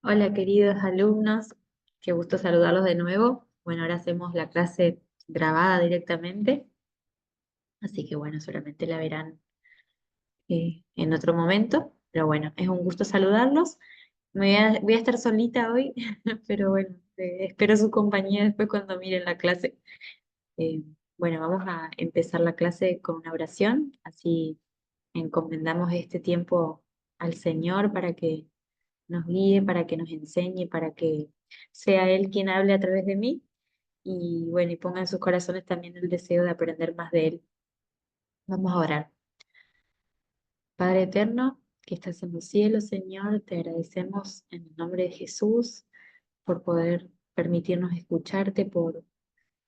Hola queridos alumnos, qué gusto saludarlos de nuevo. Bueno, ahora hacemos la clase grabada directamente, así que bueno, solamente la verán en otro momento, pero bueno, es un gusto saludarlos. Voy a estar solita hoy, pero bueno, espero su compañía después cuando miren la clase. Eh, bueno, vamos a empezar la clase con una oración, así encomendamos este tiempo al Señor para que nos guíe, para que nos enseñe, para que sea Él quien hable a través de mí y bueno, y ponga en sus corazones también el deseo de aprender más de Él. Vamos a orar. Padre eterno, que estás en los cielos, Señor, te agradecemos en el nombre de Jesús por poder permitirnos escucharte, por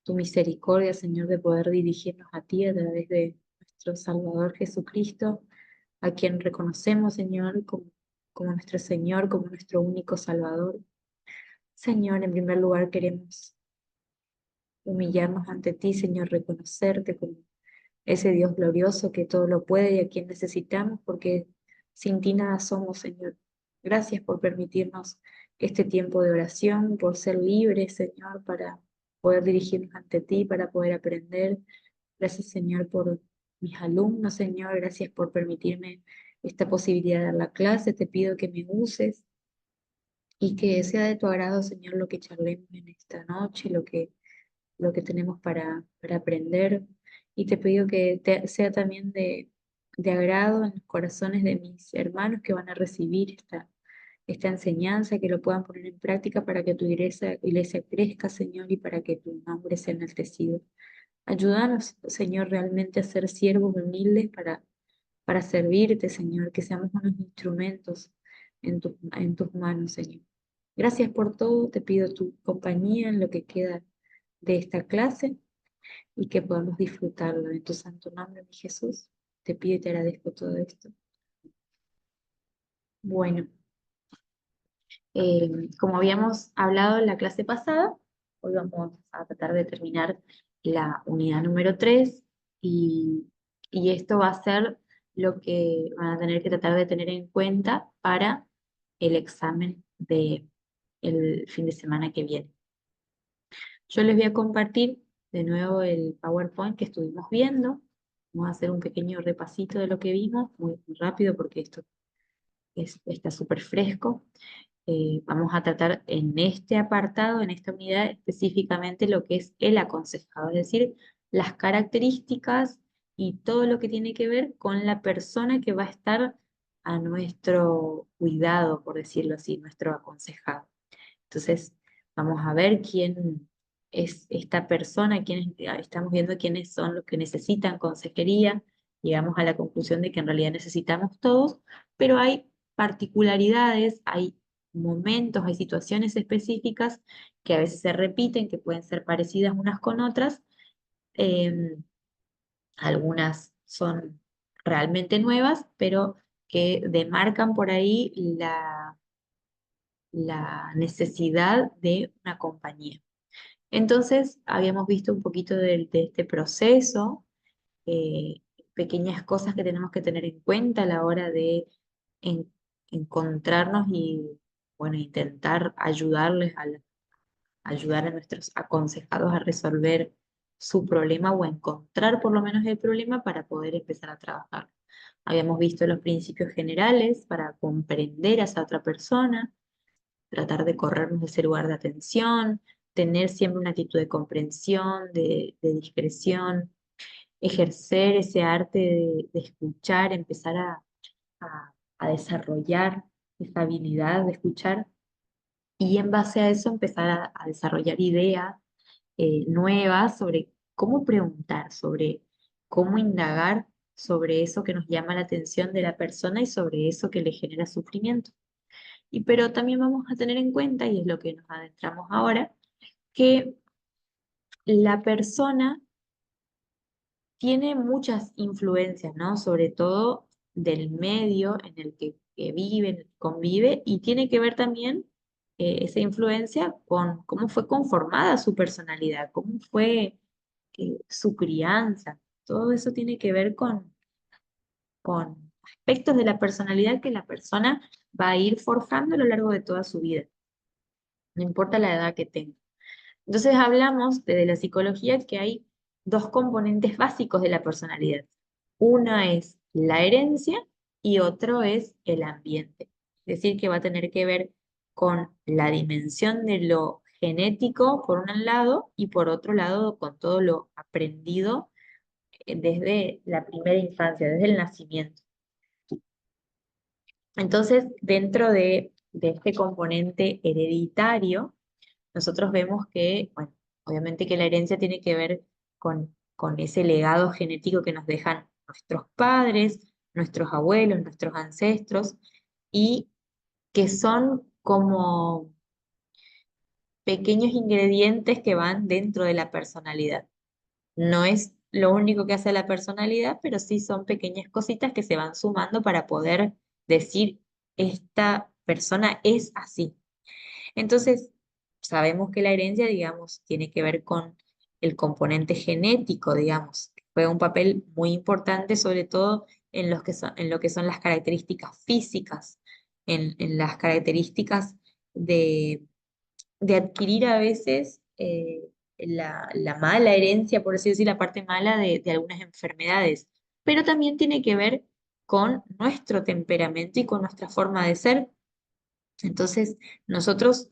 tu misericordia, Señor, de poder dirigirnos a ti a través de nuestro Salvador Jesucristo, a quien reconocemos, Señor, como nuestro Señor, como nuestro único Salvador. Señor, en primer lugar queremos humillarnos ante ti, Señor, reconocerte como ese Dios glorioso que todo lo puede y a quien necesitamos, porque sin ti nada somos, Señor. Gracias por permitirnos este tiempo de oración, por ser libres, Señor, para poder dirigirnos ante ti, para poder aprender. Gracias, Señor, por mis alumnos, Señor. Gracias por permitirme esta posibilidad de dar la clase. Te pido que me uses y que sea de tu agrado, Señor, lo que charlemos en esta noche, lo que tenemos para aprender. Y te pido que sea también de agrado en los corazones de mis hermanos que van a recibir esta enseñanza, que lo puedan poner en práctica para que tu iglesia crezca, Señor, y para que tu nombre sea enaltecido. Ayúdanos, Señor, realmente a ser siervos humildes para servirte, Señor, que seamos unos instrumentos en tus manos, Señor. Gracias por todo, te pido tu compañía en lo que queda de esta clase y que podamos disfrutarlo. En tu santo nombre, mi Jesús, te pido y te agradezco todo esto. Bueno, como habíamos hablado en la clase pasada, hoy vamos a tratar de terminar la unidad número 3 y esto va a ser lo que van a tener que tratar de tener en cuenta para el examen de el fin de semana que viene. Yo les voy a compartir de nuevo el PowerPoint que estuvimos viendo. Vamos a hacer un pequeño repasito de lo que vimos, muy rápido porque esto está súper fresco. Vamos a tratar en este apartado, en esta unidad específicamente lo que es el aconsejado, es decir, las características y todo lo que tiene que ver con la persona que va a estar a nuestro cuidado, por decirlo así, nuestro aconsejado. Entonces, vamos a ver quién es esta persona, estamos viendo quiénes son los que necesitan consejería. Llegamos a la conclusión de que en realidad necesitamos todos, pero hay particularidades, hay momentos, hay situaciones específicas que a veces se repiten, que pueden ser parecidas unas con otras. em, Algunas son realmente nuevas, pero que demarcan por ahí la necesidad de una compañía. Entonces, habíamos visto un poquito de este proceso, eh, pequeñas cosas que tenemos que tener en cuenta a la hora de en- encontrarnos y, bueno, intentar ayudar a nuestros aconsejados a resolver su problema o a encontrar por lo menos el problema para poder empezar a trabajar. Habíamos visto los principios generales para comprender a esa otra persona, tratar de corrernos de ese lugar de atención, tener siempre una actitud de comprensión, de discreción, ejercer ese arte de escuchar, empezar a desarrollar esa habilidad de escuchar y en base a eso empezar a desarrollar ideas nuevas sobre cómo preguntar, sobre cómo indagar sobre eso que nos llama la atención de la persona y sobre eso que le genera sufrimiento. Y pero también vamos a tener en cuenta, y es lo que nos adentramos ahora, que la persona tiene muchas influencias, ¿no? Sobre todo del medio en el que vive, en el que convive, y tiene que ver también esa influencia con cómo fue conformada su personalidad, cómo fue su crianza. Todo eso tiene que ver con aspectos de la personalidad que la persona va a ir forjando a lo largo de toda su vida, no importa la edad que tenga. Entonces hablamos desde la psicología que hay dos componentes básicos de la personalidad. Una es la herencia y otro es el ambiente. Es decir, que va a tener que ver con la dimensión de lo genético por un lado y por otro lado con todo lo aprendido desde la primera infancia, desde el nacimiento. Entonces, dentro de este componente hereditario, nosotros vemos que, bueno, obviamente que la herencia tiene que ver con ese legado genético que nos dejan nuestros padres, nuestros abuelos, nuestros ancestros, y que son como pequeños ingredientes que van dentro de la personalidad. No es lo único que hace la personalidad, pero sí son pequeñas cositas que se van sumando para poder decir, esta persona es así. Entonces, sabemos que la herencia, digamos, tiene que ver con el componente genético, digamos, que juega un papel muy importante, sobre todo en lo que son las características físicas, en las características de adquirir a veces la mala herencia, por así decir, la parte mala de algunas enfermedades, pero también tiene que ver con nuestro temperamento y con nuestra forma de ser. Entonces, nosotros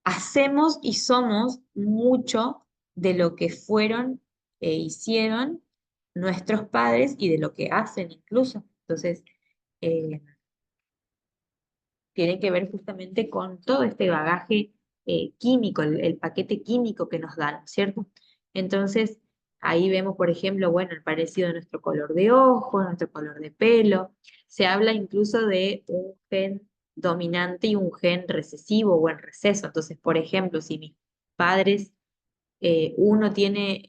hacemos y somos mucho de lo que fueron e hicieron nuestros padres y de lo que hacen incluso. Entonces, eh, tiene que ver justamente con todo este bagaje químico, el paquete químico que nos dan, ¿cierto? Entonces, ahí vemos, por ejemplo, bueno, el parecido de nuestro color de ojos, nuestro color de pelo. Se habla incluso de un gen dominante y un gen recesivo o en receso. Entonces, por ejemplo, si mis padres uno tiene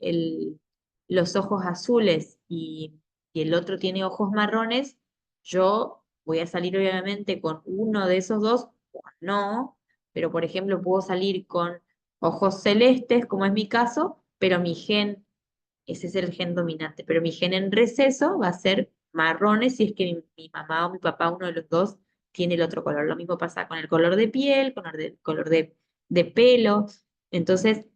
los ojos azules y el otro tiene ojos marrones, yo voy a salir obviamente con uno de esos dos, o no, pero por ejemplo puedo salir con ojos celestes, como es mi caso, pero mi gen, ese es el gen dominante, pero mi gen en receso va a ser marrones si es que mi mamá o mi papá, uno de los dos, tiene el otro color. Lo mismo pasa con el color de piel, con el color de pelo. Entonces,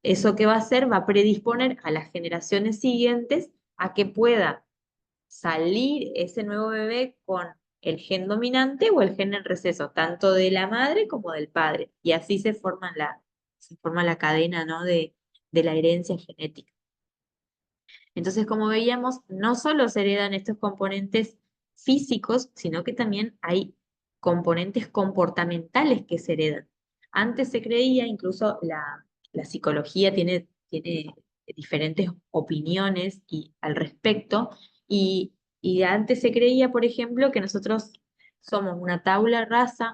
¿eso qué va a hacer? Va a predisponer a las generaciones siguientes a que pueda salir ese nuevo bebé con el gen dominante o el gen en receso, tanto de la madre como del padre. Y así se forma la cadena, ¿no? de la herencia genética. Entonces, como veíamos, no solo se heredan estos componentes físicos, sino que también hay componentes comportamentales que se heredan. Antes se creía, incluso la psicología tiene diferentes opiniones al respecto, y antes se creía, por ejemplo, que nosotros somos una tabula rasa,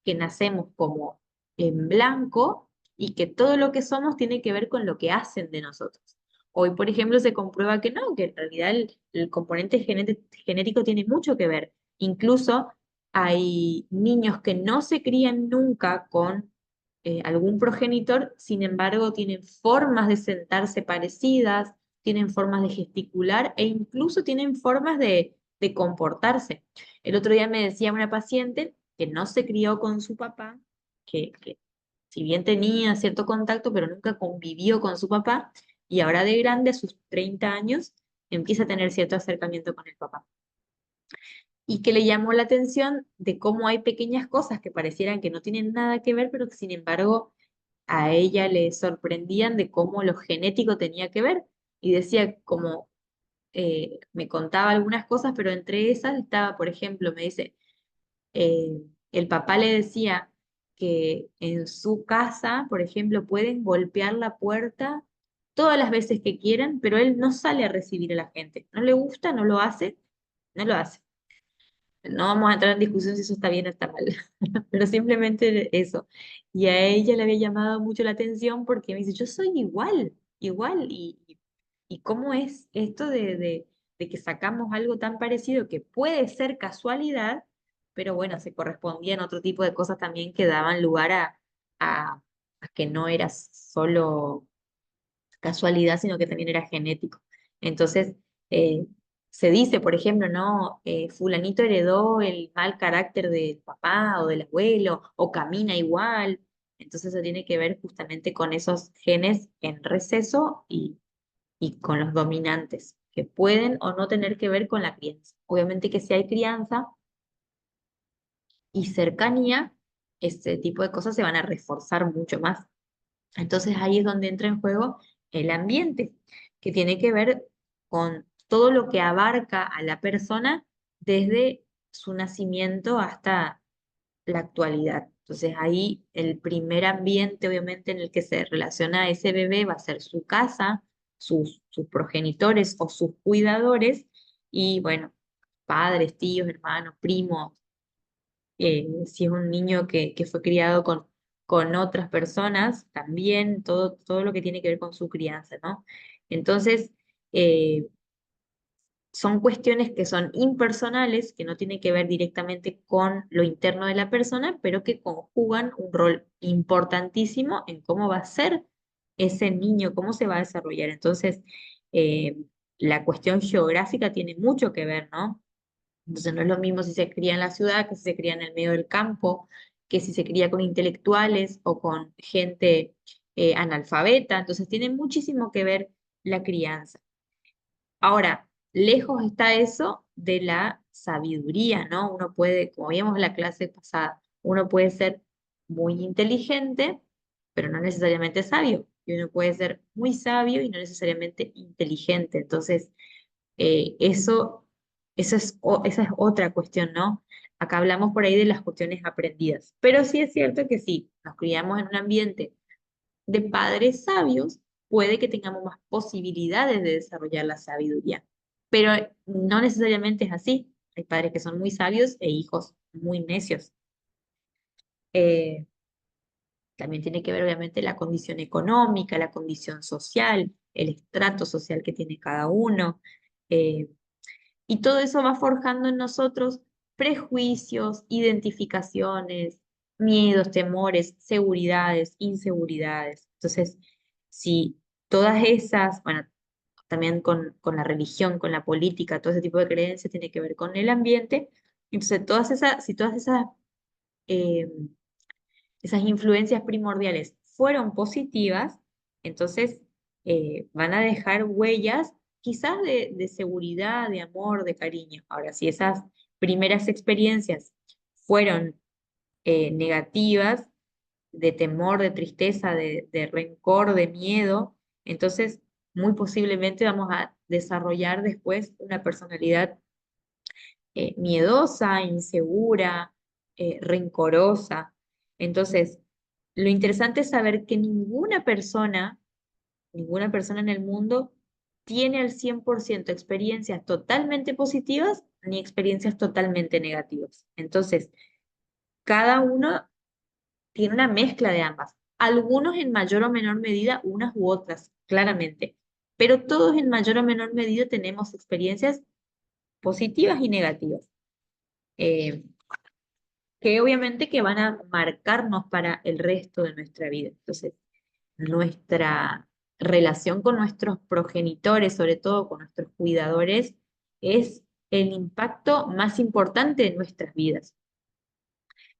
que nacemos como en blanco y que todo lo que somos tiene que ver con lo que hacen de nosotros. Hoy, por ejemplo, se comprueba que no, que en realidad el componente genético tiene mucho que ver. Incluso hay niños que no se crían nunca con algún progenitor, sin embargo, tienen formas de sentarse parecidas, tienen formas de gesticular e incluso tienen formas de comportarse. El otro día me decía una paciente que no se crió con su papá, que si bien tenía cierto contacto, pero nunca convivió con su papá, y ahora de grande, a sus 30 años, empieza a tener cierto acercamiento con el papá. Y que le llamó la atención de cómo hay pequeñas cosas que parecieran que no tienen nada que ver, pero que sin embargo a ella le sorprendían de cómo lo genético tenía que ver. Y decía como, me contaba algunas cosas, pero entre esas estaba, por ejemplo, me dice, el papá le decía que en su casa, por ejemplo, pueden golpear la puerta todas las veces que quieran, pero él no sale a recibir a la gente. No le gusta, no lo hace, no lo hace. No vamos a entrar en discusión si eso está bien o está mal, pero simplemente eso. Y a ella le había llamado mucho la atención porque me dice, yo soy igual, igual. Y cómo es esto de que sacamos algo tan parecido que puede ser casualidad, pero bueno, se correspondían otro tipo de cosas también que daban lugar a que no era solo casualidad, sino que también era genético. Entonces, eh, se dice, por ejemplo, ¿no? Fulanito heredó el mal carácter del papá o del abuelo, o camina igual. Entonces eso tiene que ver justamente con esos genes en receso y con los dominantes, que pueden o no tener que ver con la crianza. Obviamente que si hay crianza y cercanía, este tipo de cosas se van a reforzar mucho más. Entonces ahí es donde entra en juego el ambiente, que tiene que ver con todo lo que abarca a la persona desde su nacimiento hasta la actualidad. Entonces ahí el primer ambiente, obviamente, en el que se relaciona a ese bebé va a ser su casa, sus progenitores o sus cuidadores, y bueno, padres, tíos, hermanos, primos, si es un niño que fue criado con otras personas, también todo lo que tiene que ver con su crianza, ¿no? Entonces, eh, son cuestiones que son impersonales, que no tienen que ver directamente con lo interno de la persona, pero que conjugan un rol importantísimo en cómo va a ser ese niño, cómo se va a desarrollar. Entonces, eh, la cuestión geográfica tiene mucho que ver, ¿no? Entonces no es lo mismo si se cría en la ciudad que si se cría en el medio del campo, que si se cría con intelectuales o con gente analfabeta. Entonces tiene muchísimo que ver la crianza. Ahora, lejos está eso de la sabiduría, ¿no? Uno puede, como vimos en la clase pasada, uno puede ser muy inteligente, pero no necesariamente sabio. Y uno puede ser muy sabio y no necesariamente inteligente. Entonces, eso, esa es otra cuestión, ¿no? Acá hablamos por ahí de las cuestiones aprendidas. Pero sí es cierto que sí, nos criamos en un ambiente de padres sabios, puede que tengamos más posibilidades de desarrollar la sabiduría. Pero no necesariamente es así. Hay padres que son muy sabios e hijos muy necios. Eh, También tiene que ver, obviamente, la condición económica, la condición social, el estrato social que tiene cada uno. Eh, y todo eso va forjando en nosotros prejuicios, identificaciones, miedos, temores, seguridades, inseguridades. Entonces, si todas esas, bueno, también con la religión, con la política, todo ese tipo de creencias tiene que ver con el ambiente, entonces si todas eh, esas influencias primordiales fueron positivas, entonces van a dejar huellas quizás de seguridad, de amor, de cariño. Ahora, si esas primeras experiencias fueron negativas, de temor, de tristeza, de rencor, de miedo, entonces muy posiblemente vamos a desarrollar después una personalidad miedosa, insegura, rencorosa. Entonces, lo interesante es saber que ninguna persona en el mundo tiene al 100% experiencias totalmente positivas ni experiencias totalmente negativas. Entonces, cada uno tiene una mezcla de ambas. Algunos en mayor o menor medida, unas u otras, claramente. Pero todos en mayor o menor medida tenemos experiencias positivas y negativas. Eh, que obviamente que van a marcarnos para el resto de nuestra vida. Entonces, nuestra relación con nuestros progenitores, sobre todo con nuestros cuidadores, es el impacto más importante en nuestras vidas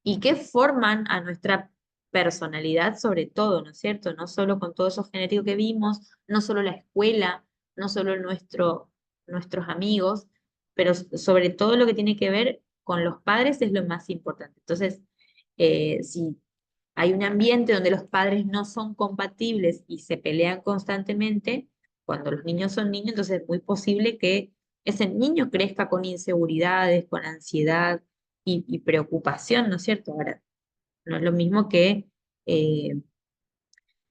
y que forman a nuestra personalidad sobre todo, ¿no es cierto? No solo con todo eso genético que vimos, no solo la escuela, no solo nuestros amigos, pero sobre todo lo que tiene que ver con los padres es lo más importante. Entonces, si hay un ambiente donde los padres no son compatibles y se pelean constantemente, cuando los niños son niños, entonces es muy posible que ese niño crezca con inseguridades, con ansiedad y preocupación, ¿no es cierto? Ahora, no es lo mismo que eh,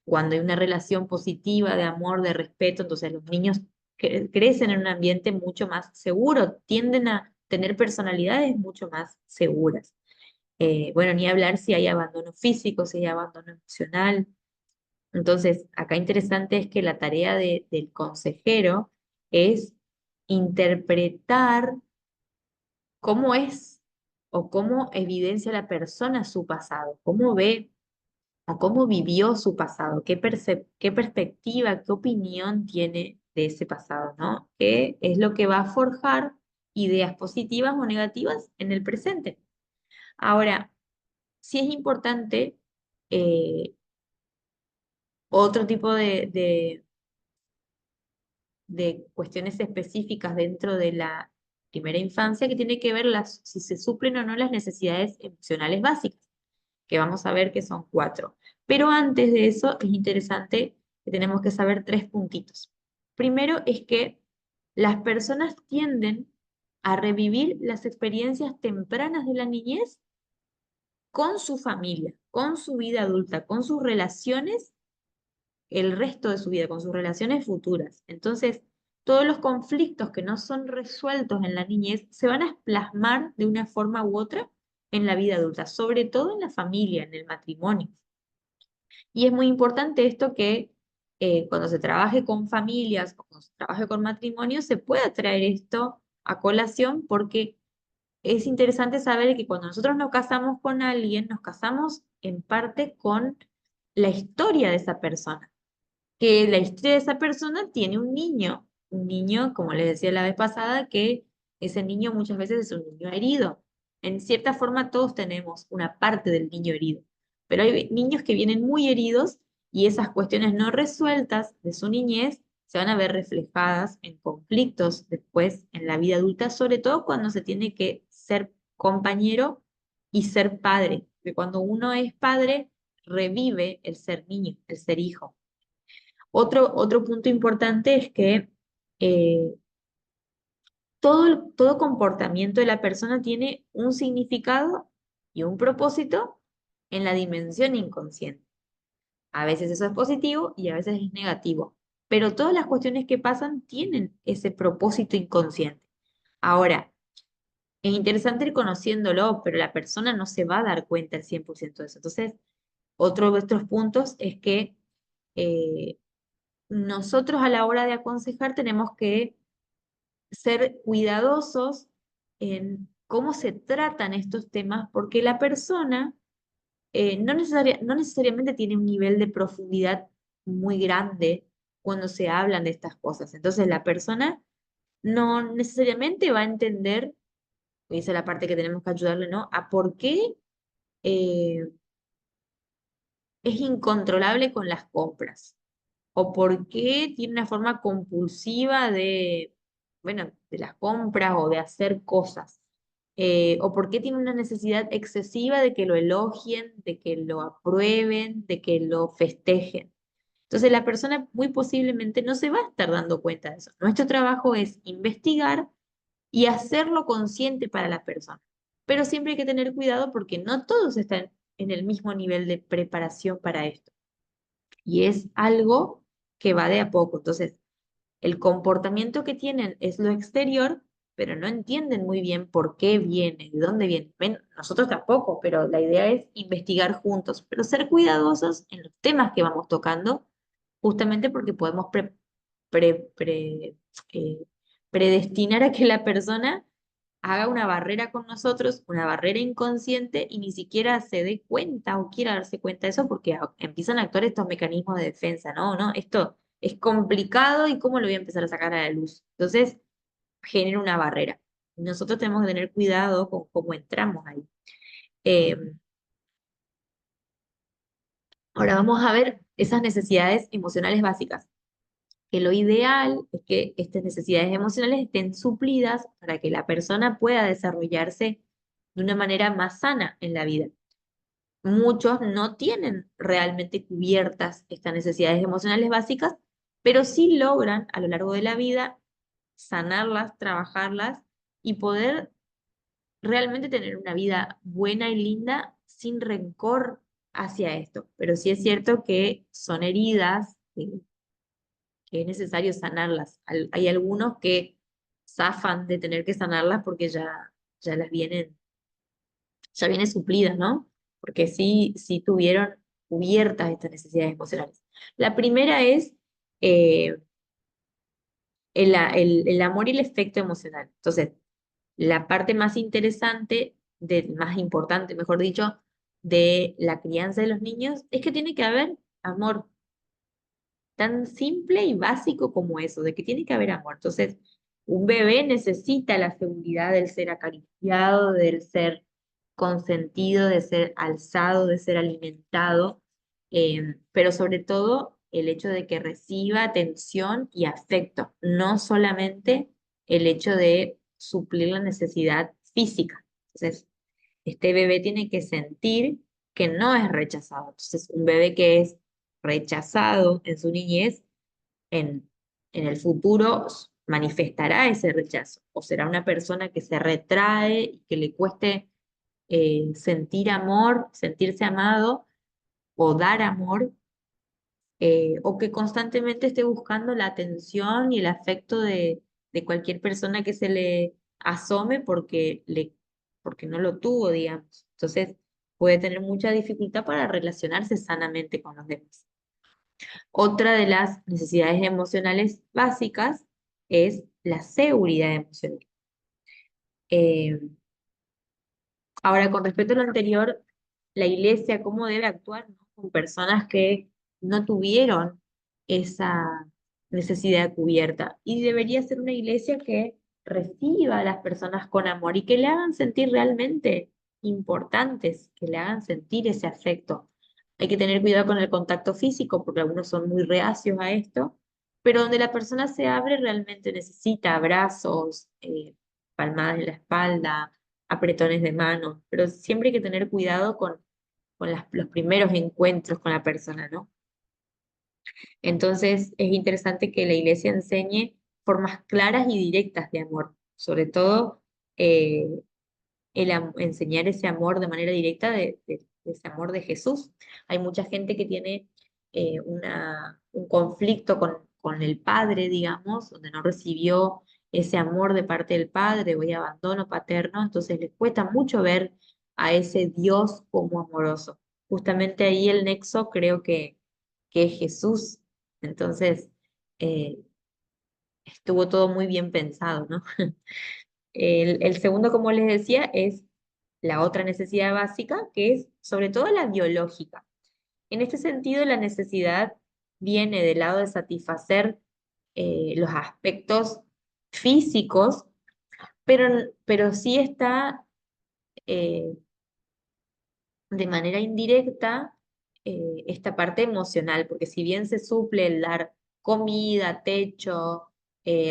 cuando hay una relación positiva de amor, de respeto, entonces los niños crecen en un ambiente mucho más seguro, tienden a tener personalidades mucho más seguras. Bueno, ni hablar si hay abandono físico, si hay abandono emocional. Entonces, acá interesante es que la tarea del consejero es interpretar cómo es o cómo evidencia la persona su pasado, cómo ve o cómo vivió su pasado, qué perspectiva, qué opinión tiene de ese pasado, ¿no? Que es lo que va a forjar ideas positivas o negativas en el presente. Ahora, sí es importante eh, otro tipo de cuestiones específicas dentro de la primera infancia que tiene que ver si se suplen o no las necesidades emocionales básicas, que vamos a ver que son cuatro. Pero antes de eso es interesante que tenemos que saber tres puntitos. Primero es que las personas tienden a revivir las experiencias tempranas de la niñez con su familia, con su vida adulta, con sus relaciones el resto de su vida, con sus relaciones futuras. Entonces, todos los conflictos que no son resueltos en la niñez se van a plasmar de una forma u otra en la vida adulta, sobre todo en la familia, en el matrimonio. Y es muy importante esto que cuando se trabaje con familias o cuando se trabaje con matrimonios, se pueda traer esto a colación porque es interesante saber que cuando nosotros nos casamos con alguien, nos casamos en parte con la historia de esa persona, que la historia de esa persona tiene un niño, como les decía la vez pasada, que ese niño muchas veces es un niño herido. En cierta forma todos tenemos una parte del niño herido, pero hay niños que vienen muy heridos y esas cuestiones no resueltas de su niñez se van a ver reflejadas en conflictos después en la vida adulta, sobre todo cuando se tiene que ser compañero y ser padre, porque cuando uno es padre revive el ser niño, el ser hijo. Otro punto importante es que eh, todo comportamiento de la persona tiene un significado y un propósito en la dimensión inconsciente. A veces eso es positivo y a veces es negativo, pero todas las cuestiones que pasan tienen ese propósito inconsciente. Ahora, es interesante ir conociéndolo, pero la persona no se va a dar cuenta al 100% de eso. Entonces, otro de nuestros puntos es que eh, nosotros a la hora de aconsejar tenemos que ser cuidadosos en cómo se tratan estos temas, porque la persona no necesariamente tiene un nivel de profundidad muy grande cuando se hablan de estas cosas. Entonces la persona no necesariamente va a entender, y esa es la parte que tenemos que ayudarle, ¿no? A por qué eh, es incontrolable con las compras o por qué tiene una forma compulsiva de, bueno, de las compras o de hacer cosas, o por qué tiene una necesidad excesiva de que lo elogien, de que lo aprueben, de que lo festejen. Entonces la persona muy posiblemente no se va a estar dando cuenta de eso. Nuestro trabajo es investigar y hacerlo consciente para la persona. Pero siempre hay que tener cuidado porque no todos están en el mismo nivel de preparación para esto. Y es algo que va de a poco. Entonces, el comportamiento que tienen es lo exterior, pero no entienden muy bien por qué viene, de dónde viene. Ven, nosotros tampoco, pero la idea es investigar juntos, pero ser cuidadosos en los temas que vamos tocando, justamente porque podemos pre- pre- eh, predestinar a que la persona haga una barrera con nosotros, una barrera inconsciente y ni siquiera se dé cuenta o quiera darse cuenta de eso porque empiezan a actuar estos mecanismos de defensa, ¿no? ¿No? Esto es complicado y cómo lo voy a empezar a sacar a la luz. Entonces, genera una barrera. Nosotros tenemos que tener cuidado con cómo entramos ahí. Eh, Ahora vamos a ver esas necesidades emocionales básicas, que lo ideal es que estas necesidades emocionales estén suplidas para que la persona pueda desarrollarse de una manera más sana en la vida. Muchos no tienen realmente cubiertas estas necesidades emocionales básicas, pero sí logran a lo largo de la vida sanarlas, trabajarlas y poder realmente tener una vida buena y linda sin rencor hacia esto. Pero sí es cierto que son heridas que es necesario sanarlas. Hay algunos que zafan de tener que sanarlas porque ya las vienen ya viene suplida, ¿no? Porque sí tuvieron cubiertas estas necesidades emocionales. La primera es eh, el amor y el efecto emocional. Entonces, la parte más interesante, más importante, mejor dicho, de la crianza de los niños es que tiene que haber amor. tan simple y básico como eso, de que tiene que haber amor. Entonces, un bebé necesita la seguridad del ser acariciado, del ser consentido, de ser alzado, de ser alimentado, pero sobre todo el hecho de que reciba atención y afecto, no solamente el hecho de suplir la necesidad física. Entonces, este bebé tiene que sentir que no es rechazado. Entonces, un bebé que es rechazado en su niñez, en, en el futuro manifestará ese rechazo o será una persona que se retrae y que le cueste sentir amor, sentirse amado o dar amor, o que constantemente esté buscando la atención y el afecto de cualquier persona que se le asome porque no lo tuvo, digamos. Entonces puede tener mucha dificultad para relacionarse sanamente con los demás. Otra de las necesidades emocionales básicas es la seguridad emocional. Eh, Ahora, con respecto a lo anterior, la iglesia, ¿cómo debe actuar, no? Con personas que no tuvieron esa necesidad cubierta? Y debería ser una iglesia que reciba a las personas con amor y que le hagan sentir realmente importantes, que le hagan sentir ese afecto. Hay que tener cuidado con el contacto físico, porque algunos son muy reacios a esto, pero donde la persona se abre realmente necesita abrazos, palmadas en la espalda, apretones de mano, pero siempre hay que tener cuidado con los primeros encuentros con la persona, ¿no? Entonces es interesante que la iglesia enseñe formas claras y directas de amor, sobre todo eh, enseñar ese amor de manera directa de ese amor de Jesús. Hay mucha gente que tiene un conflicto con el Padre, digamos, donde no recibió ese amor de parte del Padre o hay abandono paterno, entonces les cuesta mucho ver a ese Dios como amoroso. Justamente ahí el nexo creo que es Jesús. Entonces, eh, estuvo todo muy bien pensado, ¿no? El segundo, como les decía, es la otra necesidad básica, que es sobre todo la biológica. En este sentido, la necesidad viene del lado de satisfacer los aspectos físicos, pero sí está eh, de manera indirecta esta parte emocional, porque si bien se suple el dar comida, techo,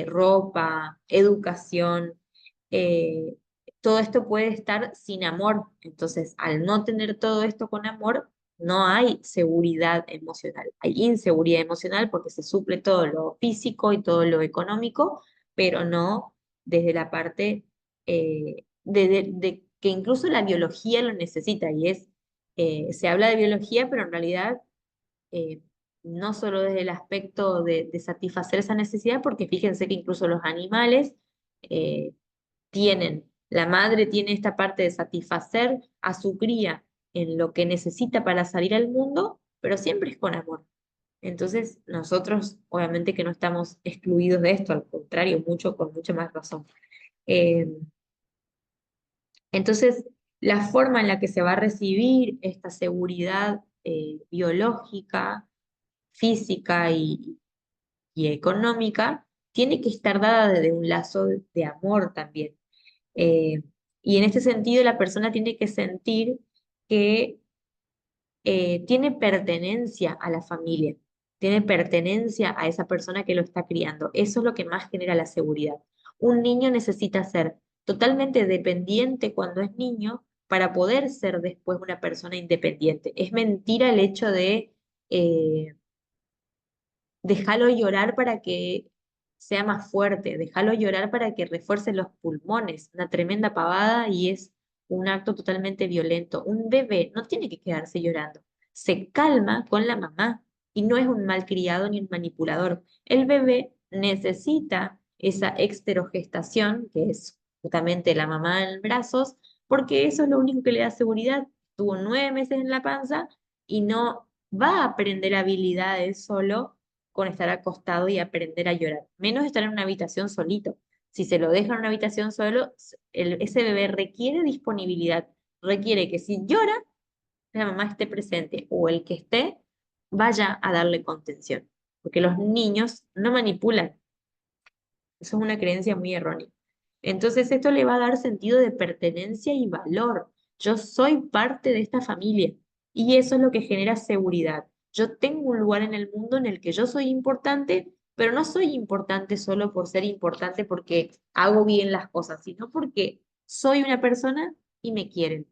ropa, educación, eh, todo esto puede estar sin amor. Entonces, al no tener todo esto con amor, no hay seguridad emocional, hay inseguridad emocional porque se suple todo lo físico y todo lo económico, pero no desde la parte de que incluso la biología lo necesita y es se habla de biología, pero en realidad eh, no solo desde el aspecto de satisfacer esa necesidad, porque fíjense que incluso los animales eh, la madre tiene esta parte de satisfacer a su cría en lo que necesita para salir al mundo, pero siempre es con amor. Entonces, nosotros, obviamente que no estamos excluidos de esto, al contrario, mucho, con mucha más razón. Eh, entonces, la forma en la que se va a recibir esta seguridad biológica, física y económica tiene que estar dada desde un lazo de amor también. Eh, y en este sentido, la persona tiene que sentir que tiene pertenencia a la familia, tiene pertenencia a esa persona que lo está criando. Eso es lo que más genera la seguridad. Un niño necesita ser totalmente dependiente cuando es niño para poder ser después una persona independiente. Es mentira el hecho de déjalo llorar para que sea más fuerte, déjalo llorar para que refuerce los pulmones. Una tremenda pavada y es un acto totalmente violento. Un bebé no tiene que quedarse llorando. Se calma con la mamá y no es un malcriado ni un manipulador. El bebé necesita esa exterogestación, que es justamente la mamá en brazos, porque eso es lo único que le da seguridad. Tuvo 9 meses en la panza y no va a aprender habilidades solo con estar acostado y aprender a llorar, menos estar en una habitación solito. Si se lo deja en una habitación solo, ese bebé requiere disponibilidad, requiere que si llora, la mamá esté presente o el que esté vaya a darle contención. porque los niños no manipulan. Eso es una creencia muy errónea. Entonces esto le va a dar sentido de pertenencia y valor. Yo soy parte de esta familia y eso es lo que genera seguridad. Yo tengo un lugar en el mundo en el que yo soy importante, pero no soy importante solo por ser importante porque hago bien las cosas, sino porque soy una persona y me quieren.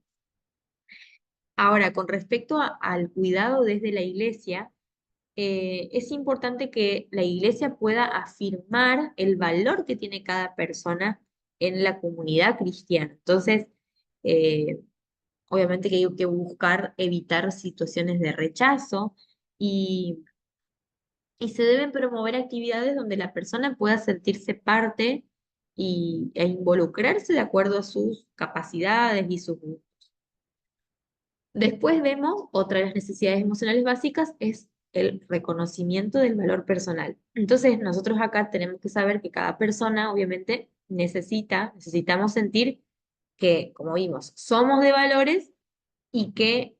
Ahora, con respecto al cuidado desde la iglesia, es importante que la iglesia pueda afirmar el valor que tiene cada persona en la comunidad cristiana. Entonces, eh, obviamente que hay que buscar evitar situaciones de rechazo y, y se deben promover actividades donde la persona pueda sentirse parte e involucrarse de acuerdo a sus capacidades y sus gustos. Después vemos otra de las necesidades emocionales básicas es el reconocimiento del valor personal. Entonces, nosotros acá tenemos que saber que cada persona, obviamente, necesitamos sentir que, como vimos, somos de valores y que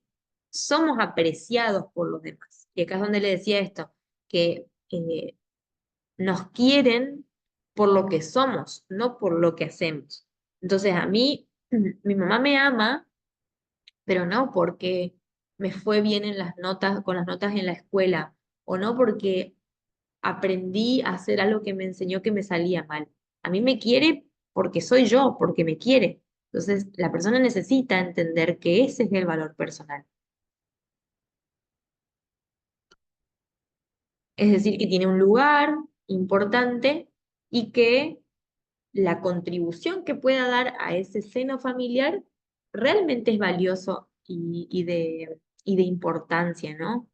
somos apreciados por los demás. Y acá es donde le decía esto, que nos quieren por lo que somos, no por lo que hacemos. Entonces, a mí, mi mamá me ama pero no porque me fue bien en las notas, con las notas en la escuela, o no porque aprendí a hacer algo que me enseñó que me salía mal. A mí me quiere porque soy yo, porque me quiere. Entonces, la persona necesita entender que ese es el valor personal. Es decir, que tiene un lugar importante y que la contribución que pueda dar a ese seno familiar realmente es valioso y de importancia, ¿no?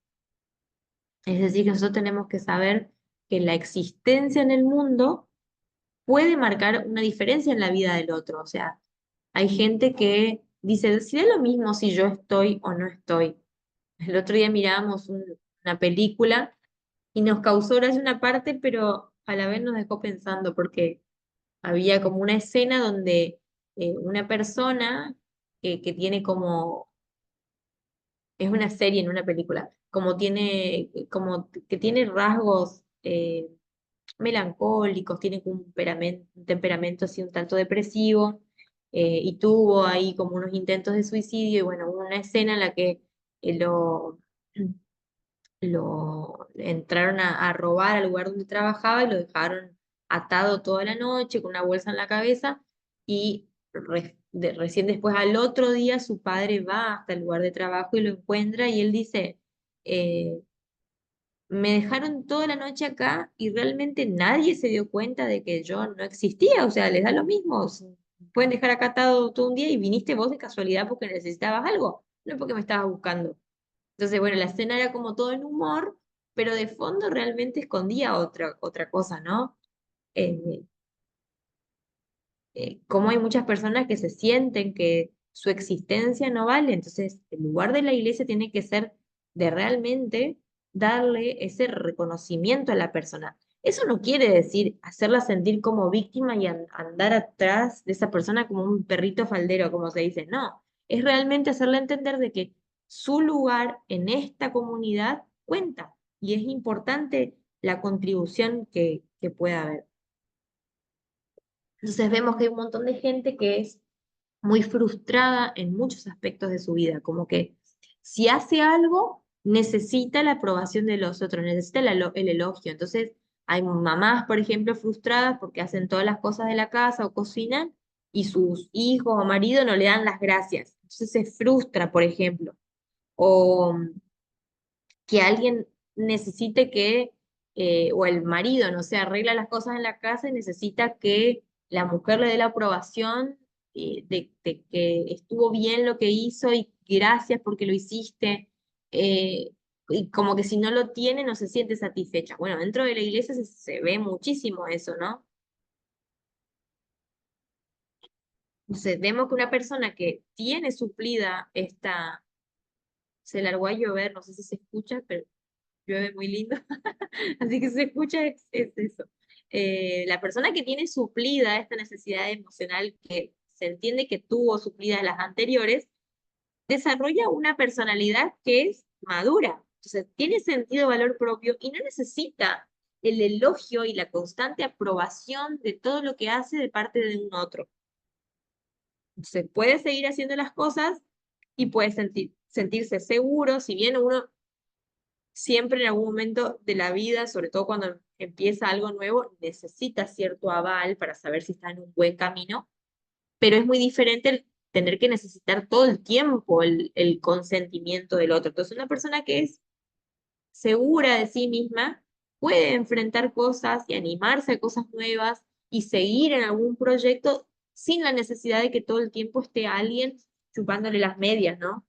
Es decir, que nosotros tenemos que saber que la existencia en el mundo puede marcar una diferencia en la vida del otro. O sea, hay gente que dice, si da lo mismo si yo estoy o no estoy. El otro día mirábamos una película y nos causó gracia una parte, pero a la vez nos dejó pensando porque había como una escena donde una persona que tiene como es una serie en una película, como que tiene rasgos melancólicos, tiene como un temperamento así un tanto depresivo, y tuvo ahí como unos intentos de suicidio, y bueno, hubo una escena en la que lo entraron a robar al lugar donde trabajaba y lo dejaron atado toda la noche con una bolsa en la cabeza y recién después al otro día su padre va hasta el lugar de trabajo y lo encuentra y él dice, eh, me dejaron toda la noche acá y realmente nadie se dio cuenta de que yo no existía, o sea, les da lo mismo, pueden dejar acá atado todo un día y viniste vos de casualidad porque necesitabas algo, no porque me estabas buscando. Entonces, bueno, la escena era como todo en humor, pero de fondo realmente escondía otra cosa, ¿no? Eh, Cómo hay muchas personas que se sienten que su existencia no vale, entonces el lugar de la iglesia tiene que ser de realmente darle ese reconocimiento a la persona. Eso no quiere decir hacerla sentir como víctima y andar atrás de esa persona como un perrito faldero, como se dice, no, es realmente hacerle entender de que su lugar en esta comunidad cuenta y es importante la contribución que pueda haber. Entonces vemos que hay un montón de gente que es muy frustrada en muchos aspectos de su vida, como que si hace algo, necesita la aprobación de los otros, necesita el elogio. Entonces hay mamás, por ejemplo, frustradas porque hacen todas las cosas de la casa o cocinan y sus hijos o marido no le dan las gracias. Entonces se frustra, por ejemplo. O que alguien necesite o el marido, no sé, arregla las cosas en la casa y necesita que la mujer le dé la aprobación de que estuvo bien lo que hizo y gracias porque lo hiciste. eh, y como que si no lo tiene, no se siente satisfecha. Bueno, dentro de la iglesia se ve muchísimo eso, ¿no? Entonces, vemos que una persona que tiene suplida esta, se largó a llover, no sé si se escucha, pero llueve muy lindo. Así que se escucha es eso. La persona que tiene suplida esta necesidad emocional que se entiende que tuvo suplidas las anteriores, desarrolla una personalidad que es madura. O Entonces, tiene sentido valor propio y no necesita el elogio y la constante aprobación de todo lo que hace de parte de un otro. Se puede seguir haciendo las cosas y puede sentirse seguro, si bien uno siempre en algún momento de la vida, sobre todo cuando empieza algo nuevo, necesita cierto aval para saber si está en un buen camino, pero es muy diferente el tener que necesitar todo el tiempo el consentimiento del otro. Entonces, una persona que es segura de sí misma puede enfrentar cosas y animarse a cosas nuevas y seguir en algún proyecto sin la necesidad de que todo el tiempo esté alguien chupándole las medias, ¿no?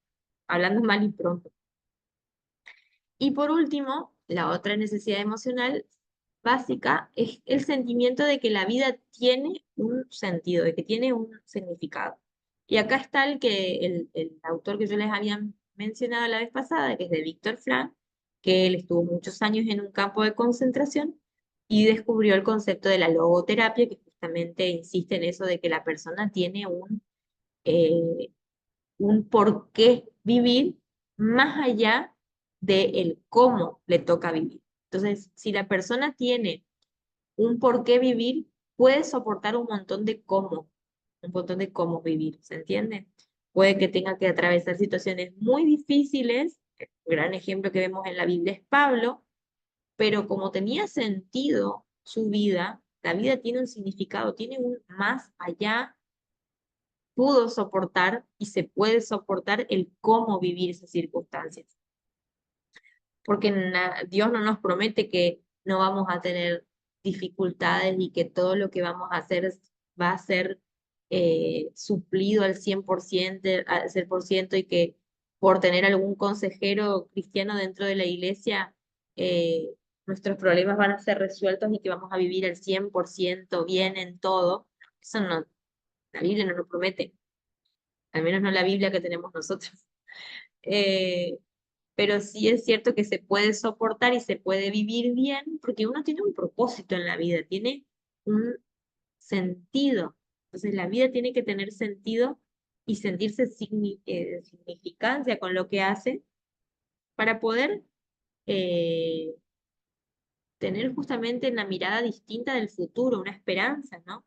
Hablando mal y pronto. Y por último, la otra necesidad emocional básica es el sentimiento de que la vida tiene un sentido, de que tiene un significado. Y acá está el autor que yo les había mencionado la vez pasada, que es de Víctor Frank, que él estuvo muchos años en un campo de concentración y descubrió el concepto de la logoterapia, que justamente insiste en eso de que la persona tiene eh, un por qué vivir más allá del cómo le toca vivir. Entonces, si la persona tiene un por qué vivir, puede soportar un montón de cómo vivir, ¿se entiende? Puede que tenga que atravesar situaciones muy difíciles, un gran ejemplo que vemos en la Biblia es Pablo, pero como tenía sentido su vida, la vida tiene un significado, tiene un más allá, pudo soportar y se puede soportar el cómo vivir esas circunstancias. Porque Dios no nos promete que no vamos a tener dificultades y que todo lo que vamos a hacer va a ser suplido al 100%, al 100% y que por tener algún consejero cristiano dentro de la iglesia, eh, nuestros problemas van a ser resueltos y que vamos a vivir al 100% bien en todo. Eso no, la Biblia no lo promete, al menos no la Biblia que tenemos nosotros. Eh, pero sí es cierto que se puede soportar y se puede vivir bien porque uno tiene un propósito en la vida, tiene un sentido. Entonces la vida tiene que tener sentido y sentirse significancia con lo que hace para poder eh, tener justamente una mirada distinta del futuro, una esperanza, ¿no?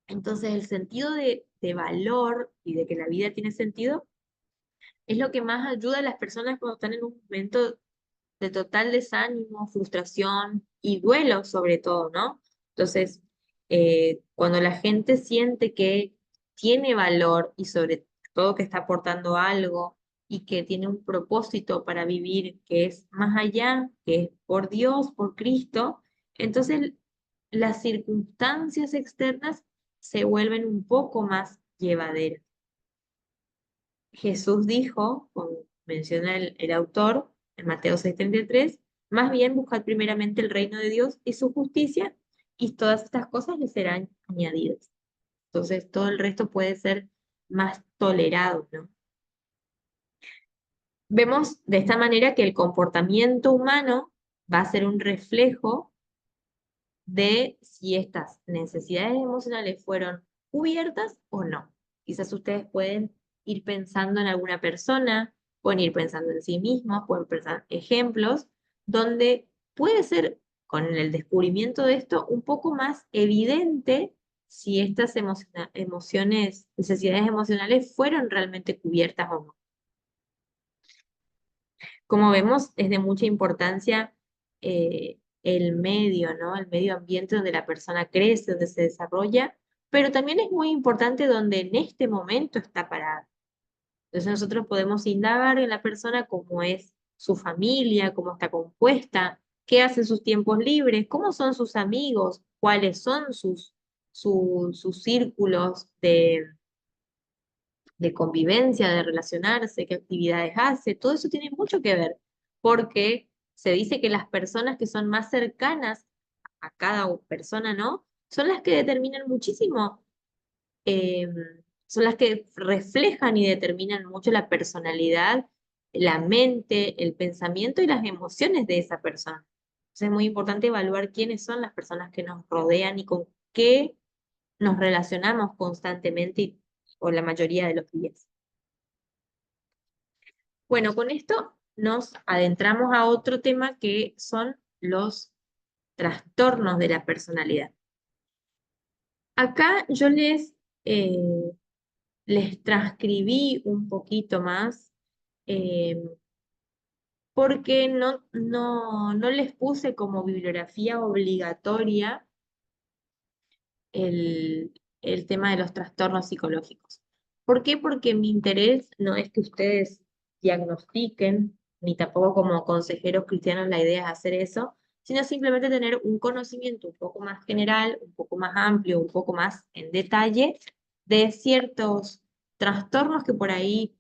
Entonces el sentido de valor y de que la vida tiene sentido es lo que más ayuda a las personas cuando están en un momento de total desánimo, frustración y duelo sobre todo, ¿no? Entonces, cuando la gente siente que tiene valor y sobre todo que está aportando algo y que tiene un propósito para vivir que es más allá, que es por Dios, por Cristo, entonces las circunstancias externas se vuelven un poco más llevaderas. Jesús dijo, como menciona el autor en Mateo 6:33, más bien buscad primeramente el reino de Dios y su justicia, y todas estas cosas les serán añadidas. Entonces todo el resto puede ser más tolerado, ¿no? Vemos de esta manera que el comportamiento humano va a ser un reflejo de si estas necesidades emocionales fueron cubiertas o no. Quizás ustedes pueden ir pensando en alguna persona, pueden ir pensando en sí mismos, pueden pensar ejemplos, donde puede ser con el descubrimiento de esto un poco más evidente si estas emociones, necesidades emocionales fueron realmente cubiertas o no. Como vemos, es de mucha importancia el medio, ¿no? El medio ambiente donde la persona crece, donde se desarrolla, pero también es muy importante donde en este momento está parada. Entonces nosotros podemos indagar en la persona cómo es su familia, cómo está compuesta, qué hace en sus tiempos libres, cómo son sus amigos, cuáles son sus círculos de convivencia, de relacionarse, qué actividades hace, todo eso tiene mucho que ver, porque se dice que las personas que son más cercanas a cada persona, ¿no? Son las que determinan muchísimo, eh, son las que reflejan y determinan mucho la personalidad, la mente, el pensamiento y las emociones de esa persona. Entonces es muy importante evaluar quiénes son las personas que nos rodean y con qué nos relacionamos constantemente o la mayoría de los días. Bueno, con esto nos adentramos a otro tema que son los trastornos de la personalidad. Acá yo les transcribí un poquito más eh, porque no les puse como bibliografía obligatoria el tema de los trastornos psicológicos. ¿Por qué? Porque mi interés no es que ustedes diagnostiquen, ni tampoco como consejeros cristianos la idea es hacer eso, sino simplemente tener un conocimiento un poco más general, un poco más amplio, un poco más en detalle de ciertos trastornos que por ahí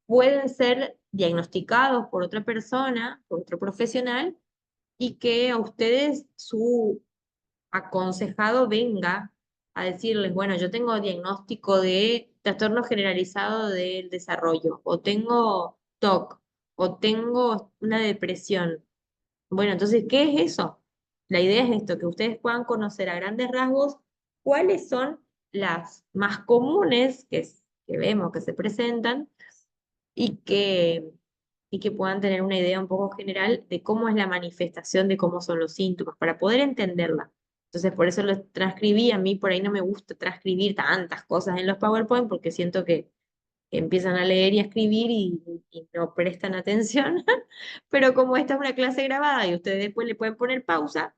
pueden ser diagnosticados por otra persona, por otro profesional, y que a ustedes su aconsejado venga a decirles, bueno, yo tengo diagnóstico de trastorno generalizado del desarrollo, o tengo TOC, o tengo una depresión. Bueno, entonces, ¿qué es eso? La idea es esto, que ustedes puedan conocer a grandes rasgos cuáles son las más comunes que vemos que se presentan y que puedan tener una idea un poco general de cómo es la manifestación, de cómo son los síntomas, para poder entenderla. Entonces, por eso lo transcribí. A mí por ahí no me gusta transcribir tantas cosas en los PowerPoint porque siento que empiezan a leer y a escribir y no prestan atención. Pero como esta es una clase grabada y ustedes después le pueden poner pausa,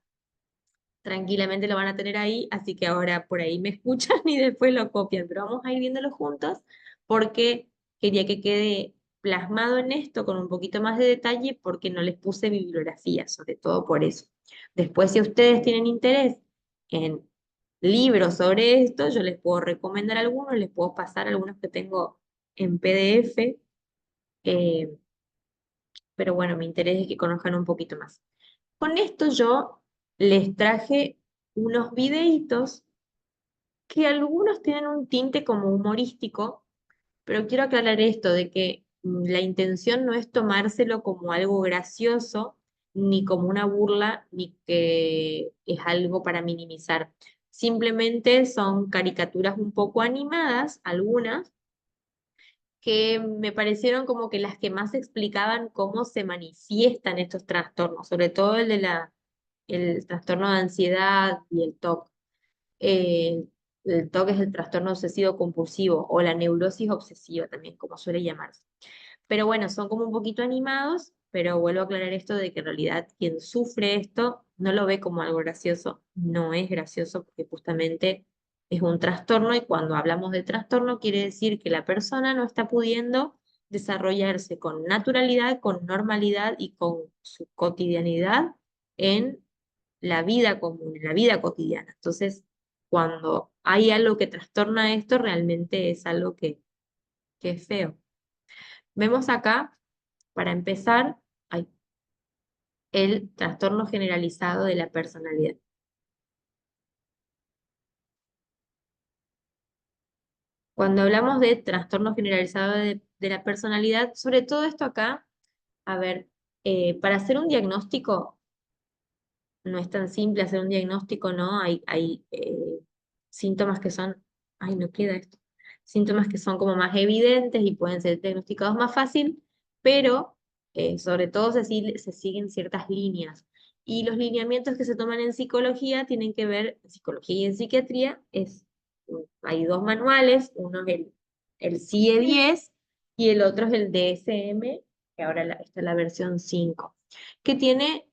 tranquilamente lo van a tener ahí, así que ahora por ahí me escuchan y después lo copian, pero vamos a ir viéndolo juntos porque quería que quede plasmado en esto con un poquito más de detalle porque no les puse bibliografía, sobre todo por eso. Después, si ustedes tienen interés en libros sobre esto, yo les puedo recomendar algunos, les puedo pasar algunos que tengo en PDF, eh, pero bueno, mi interés es que conozcan un poquito más. Con esto yo les traje unos videitos que algunos tienen un tinte como humorístico, pero quiero aclarar esto de que la intención no es tomárselo como algo gracioso, ni como una burla, ni que es algo para minimizar. Simplemente son caricaturas un poco animadas, algunas, que me parecieron como que las que más explicaban cómo se manifiestan estos trastornos, sobre todo el trastorno de ansiedad y el TOC. Eh, el TOC es el trastorno obsesivo compulsivo o la neurosis obsesiva también, como suele llamarse. Pero bueno, son como un poquito animados, pero vuelvo a aclarar esto de que en realidad quien sufre esto no lo ve como algo gracioso, no es gracioso porque justamente es un trastorno y cuando hablamos de trastorno quiere decir que la persona no está pudiendo desarrollarse con naturalidad, con normalidad y con su cotidianidad en la vida común, en la vida cotidiana. Entonces, cuando hay algo que trastorna esto, realmente es algo que es feo. Vemos acá, para empezar, ay, el trastorno generalizado de la personalidad. Cuando hablamos de trastorno generalizado de la personalidad, sobre todo esto acá, a ver, para hacer un diagnóstico, no es tan simple hacer un diagnóstico, ¿no? Hay síntomas que son, ay, no queda esto, síntomas que son como más evidentes y pueden ser diagnosticados más fácil, pero sobre todo se siguen ciertas líneas. Y los lineamientos que se toman en psicología tienen que ver, en psicología y en psiquiatría, hay dos manuales, uno es el CIE-10 y el otro es el DSM, que ahora esta es la versión 5 que tiene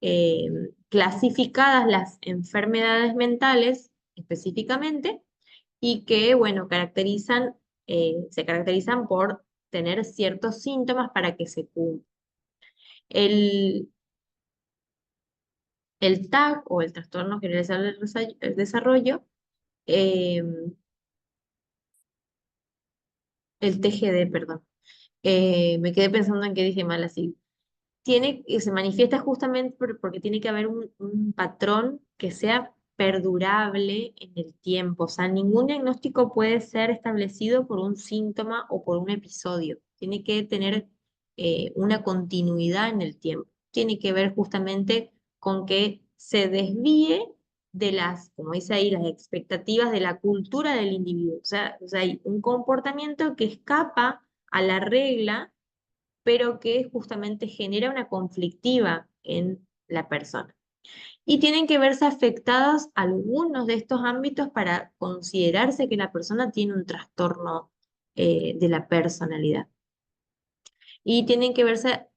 eh, clasificadas las enfermedades mentales específicamente y que, bueno, se caracterizan por tener ciertos síntomas para que se cumplan. El, el TAC o el trastorno generalizado del desarrollo, eh, el TGD, perdón, me quedé pensando en que dije mal así. Se manifiesta justamente porque tiene que haber un patrón que sea perdurable en el tiempo. O sea, ningún diagnóstico puede ser establecido por un síntoma o por un episodio. Tiene que tener una continuidad en el tiempo. Tiene que ver justamente con que se desvíe de como dice ahí, las expectativas de la cultura del individuo. O sea, hay un comportamiento que escapa a la regla pero que justamente genera una conflictiva en la persona. Y tienen que verse afectados algunos de estos ámbitos para considerarse que la persona tiene un trastorno de la personalidad. Y tienen que verse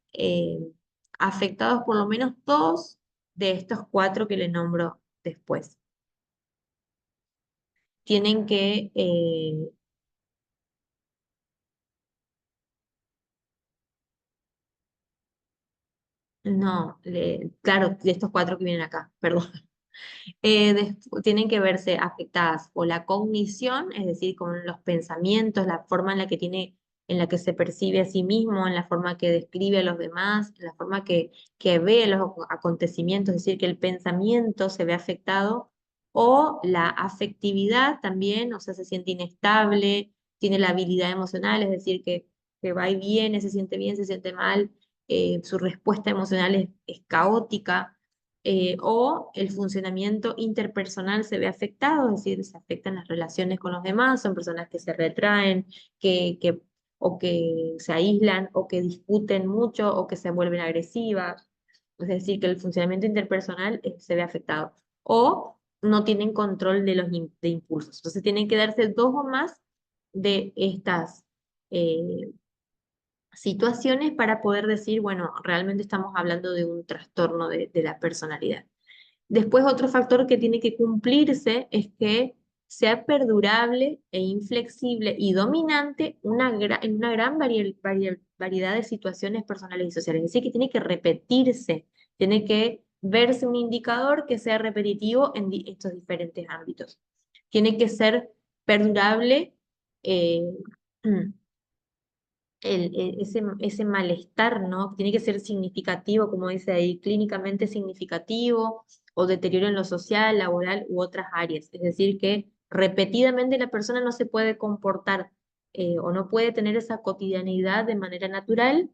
afectados por lo menos dos de estos cuatro que le nombro después. Tienen que, no, claro, de estos cuatro que vienen acá, perdón. Tienen que verse afectadas por la cognición, es decir, con los pensamientos, la forma en la que tiene, en la que se percibe a sí mismo, en la forma que describe a los demás, en la forma que ve los acontecimientos, es decir, que el pensamiento se ve afectado, o la afectividad también, o sea, se siente inestable, tiene la habilidad emocional, es decir, que va y viene, se siente bien, se siente mal, su respuesta emocional es caótica, o el funcionamiento interpersonal se ve afectado, es decir, se afectan las relaciones con los demás, son personas que se retraen, o que se aíslan, o que discuten mucho, o que se vuelven agresivas, es decir, que el funcionamiento interpersonal se ve afectado, o no tienen control de de impulsos. Entonces tienen que darse dos o más de estas eh, situaciones para poder decir, bueno, realmente estamos hablando de un trastorno de la personalidad. Después, otro factor que tiene que cumplirse es que sea perdurable e inflexible y dominante en una gran variedad de situaciones personales y sociales. Es decir, que tiene que repetirse, tiene que verse un indicador que sea repetitivo en estos diferentes ámbitos. Tiene que ser perdurable, eh, ese malestar, ¿no? Tiene que ser significativo, como dice ahí, clínicamente significativo o deterioro en lo social, laboral u otras áreas. Es decir, que repetidamente la persona no se puede comportar o no puede tener esa cotidianidad de manera natural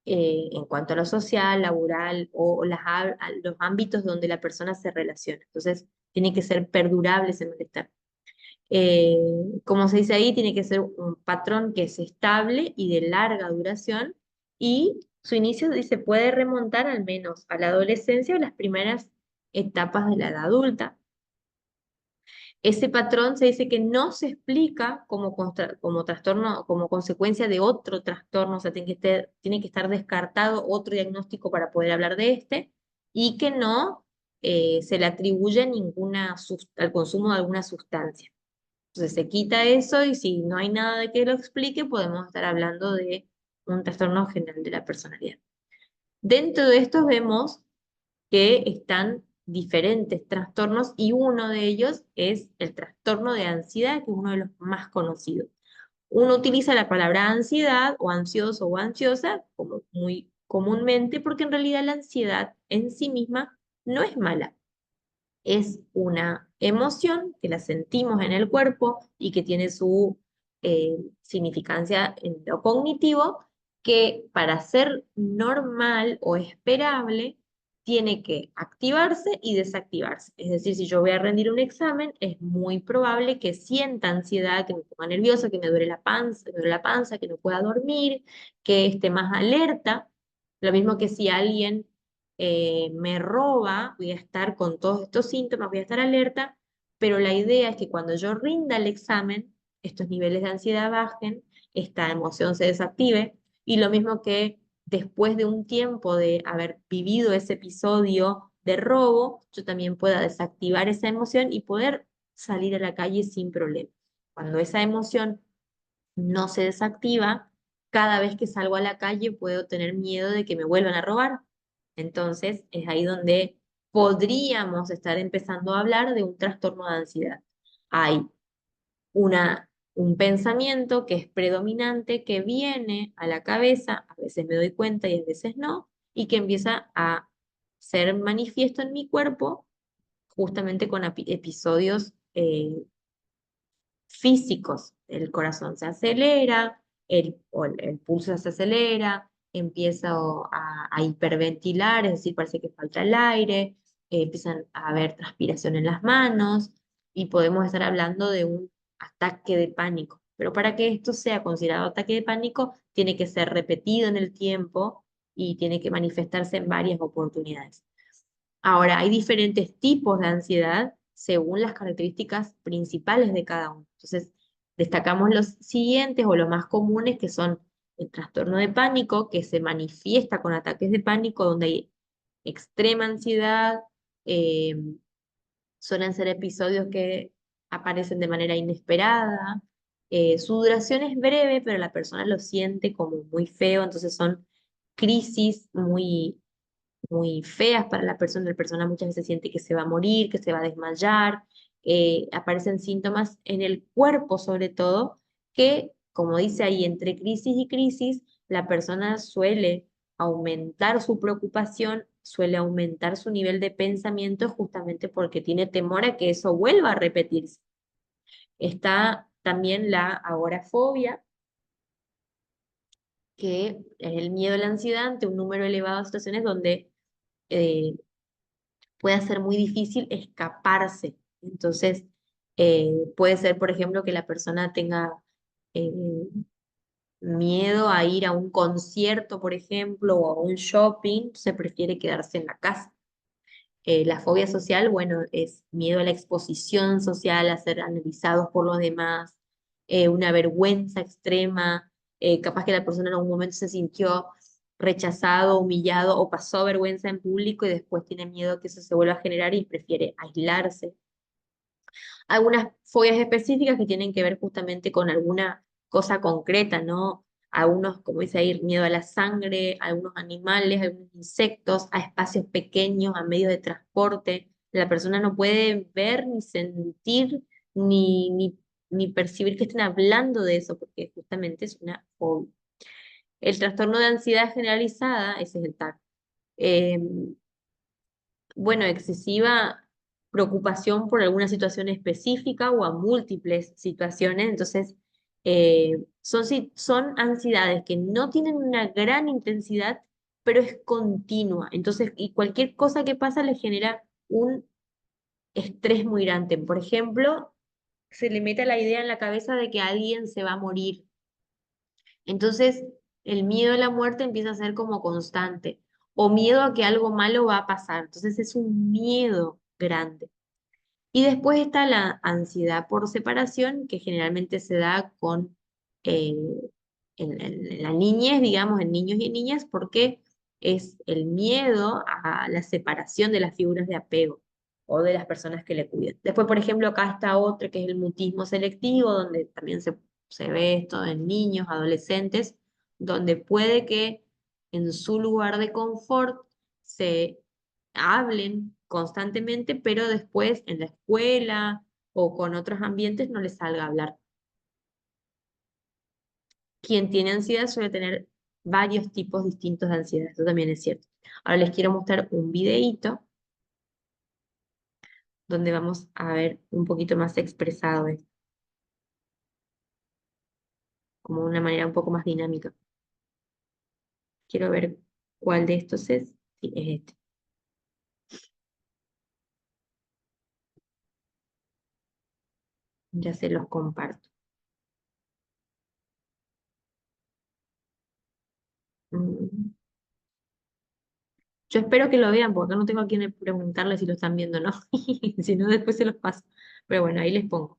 en cuanto a lo social, laboral o los ámbitos donde la persona se relaciona. Entonces, tiene que ser perdurable ese malestar. Eh, Como se dice ahí, tiene que ser un patrón que es estable y de larga duración y su inicio se puede remontar al menos a la adolescencia o las primeras etapas de la edad adulta. Ese patrón se dice que no se explica como trastorno, como consecuencia de otro trastorno, o sea, tiene que estar descartado otro diagnóstico para poder hablar de este, y que no se le atribuye al consumo de alguna sustancia. Entonces se quita eso y si no hay nada de que lo explique, podemos estar hablando de un trastorno general de la personalidad. Dentro de estos vemos que están diferentes trastornos y uno de ellos es el trastorno de ansiedad, que es uno de los más conocidos. Uno utiliza la palabra ansiedad o ansioso o ansiosa como muy comúnmente porque en realidad la ansiedad en sí misma no es mala, es una emoción que la sentimos en el cuerpo y que tiene su significancia en lo cognitivo, que para ser normal o esperable tiene que activarse y desactivarse. Es decir, si yo voy a rendir un examen, es muy probable que sienta ansiedad, que me ponga nerviosa, que me duele la panza, que no pueda dormir, que esté más alerta. Lo mismo que si alguien me roba, voy a estar con todos estos síntomas, voy a estar alerta, pero la idea es que cuando yo rinda el examen, estos niveles de ansiedad bajen, esta emoción se desactive, y lo mismo que después de un tiempo de haber vivido ese episodio de robo, yo también pueda desactivar esa emoción y poder salir a la calle sin problema. Cuando esa emoción no se desactiva, cada vez que salgo a la calle puedo tener miedo de que me vuelvan a robar. Entonces, es ahí donde podríamos estar empezando a hablar de un trastorno de ansiedad. Hay un pensamiento que es predominante, que viene a la cabeza, a veces me doy cuenta y a veces no, y que empieza a ser manifiesto en mi cuerpo justamente con episodios físicos. El corazón se acelera, el pulso se acelera, empiezo a hiperventilar, es decir, parece que falta el aire, empiezan a haber transpiración en las manos y podemos estar hablando de un ataque de pánico. Pero para que esto sea considerado ataque de pánico, tiene que ser repetido en el tiempo y tiene que manifestarse en varias oportunidades. Ahora, hay diferentes tipos de ansiedad según las características principales de cada uno. Entonces, destacamos los siguientes o los más comunes que son el trastorno de pánico, que se manifiesta con ataques de pánico donde hay extrema ansiedad, eh, suelen ser episodios que aparecen de manera inesperada. Su duración es breve, pero la persona lo siente como muy feo, entonces son crisis muy feas para la persona muchas veces siente que se va a morir, que se va a desmayar, aparecen síntomas en el cuerpo sobre todo, que como dice ahí, entre crisis y crisis, la persona suele aumentar su preocupación, suele aumentar su nivel de pensamiento justamente porque tiene temor a que eso vuelva a repetirse. Está también la agorafobia, que es el miedo a la ansiedad ante un número elevado de situaciones donde eh, puede ser muy difícil escaparse. Entonces, puede ser, por ejemplo, que la persona tenga eh, miedo a ir a un concierto, por ejemplo, o a un shopping, se prefiere quedarse en la casa. La fobia social, bueno, es miedo a la exposición social, a ser analizados por los demás, una vergüenza extrema, capaz que la persona en algún momento se sintió rechazado, humillado o pasó vergüenza en público y después tiene miedo que eso se vuelva a generar y prefiere aislarse. Algunas fobias específicas que tienen que ver justamente con alguna cosa concreta, ¿no? Algunos, como dice ahí, miedo a la sangre, a algunos animales, a algunos insectos, a espacios pequeños, a medios de transporte. La persona no puede ver, ni sentir, ni percibir que estén hablando de eso, porque justamente es una fobia. El trastorno de ansiedad generalizada, ese es el TAC. Eh, bueno, excesiva preocupación por alguna situación específica o a múltiples situaciones. Entonces, son ansiedades que no tienen una gran intensidad, pero es continua. Entonces, y cualquier cosa que pasa le genera un estrés muy grande. Por ejemplo, se le mete la idea en la cabeza de que alguien se va a morir. Entonces, el miedo a la muerte empieza a ser como constante, o miedo a que algo malo va a pasar. Entonces, es un miedo grande. Y después está la ansiedad por separación, que generalmente se da eh, en la niñez, digamos, en niños y en niñas, porque es el miedo a la separación de las figuras de apego o de las personas que le cuidan. Después, por ejemplo, acá está otro que es el mutismo selectivo, donde también se ve esto en niños, adolescentes, donde puede que en su lugar de confort se hablen constantemente, pero después en la escuela o con otros ambientes no les salga a hablar. Quien tiene ansiedad suele tener varios tipos distintos de ansiedad, esto también es cierto. Ahora les quiero mostrar un videíto donde vamos a ver un poquito más expresado esto, como de una manera un poco más dinámica. Quiero ver cuál de estos es. Sí, es este. Ya se los comparto. Mm. Yo espero que lo vean, porque no tengo a quien preguntarle si lo están viendo o no. Si no, después se los paso. Pero bueno, ahí les pongo.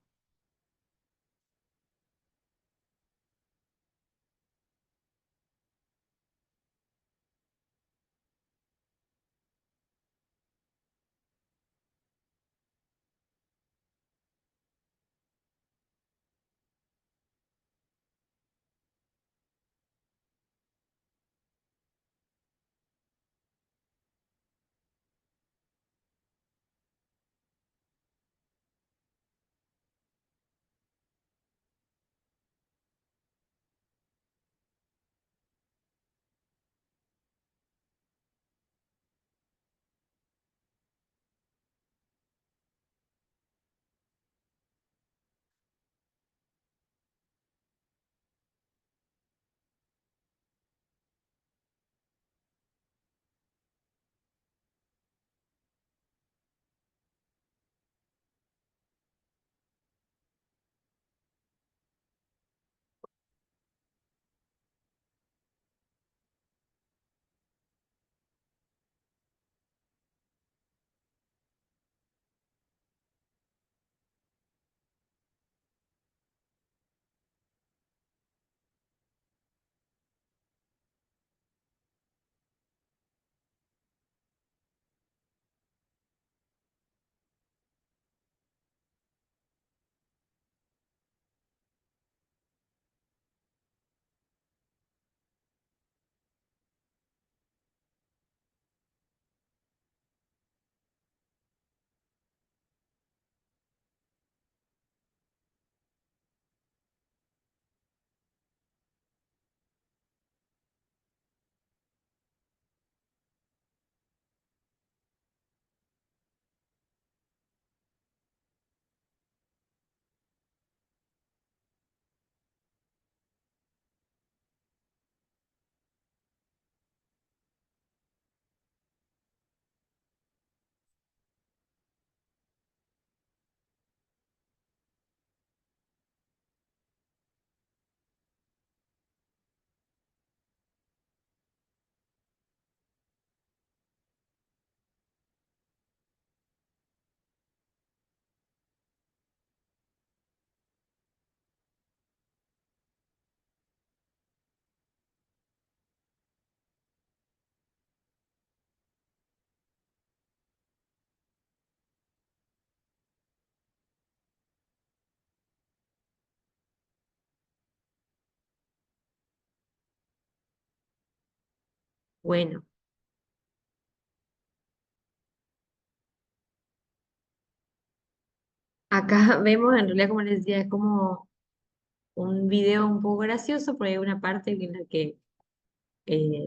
Bueno, acá vemos, en realidad, como les decía, es como un video un poco gracioso, porque hay una parte en la que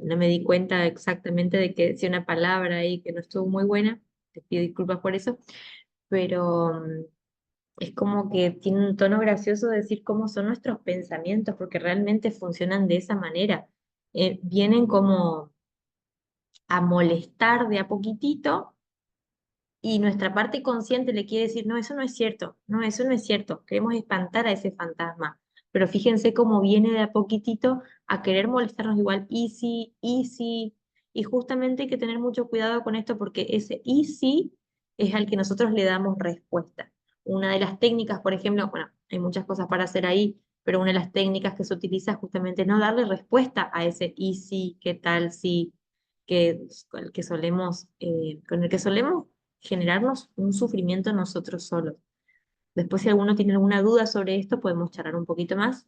no me di cuenta exactamente de que decía una palabra ahí que no estuvo muy buena. Les pido disculpas por eso, pero es como que tiene un tono gracioso decir cómo son nuestros pensamientos, porque realmente funcionan de esa manera. Vienen como a molestar de a poquitito y nuestra parte consciente le quiere decir, no, eso no es cierto, no, eso no es cierto, queremos espantar a ese fantasma. Pero fíjense cómo viene de a poquitito a querer molestarnos igual, easy, easy. Y justamente hay que tener mucho cuidado con esto porque ese easy es al que nosotros le damos respuesta. Una de las técnicas, por ejemplo, bueno, hay muchas cosas para hacer ahí, pero una de las técnicas que se utiliza es justamente no darle respuesta a ese easy, qué tal, si, que, con el que solemos generarnos un sufrimiento nosotros solos. Después, si alguno tiene alguna duda sobre esto, podemos charlar un poquito más,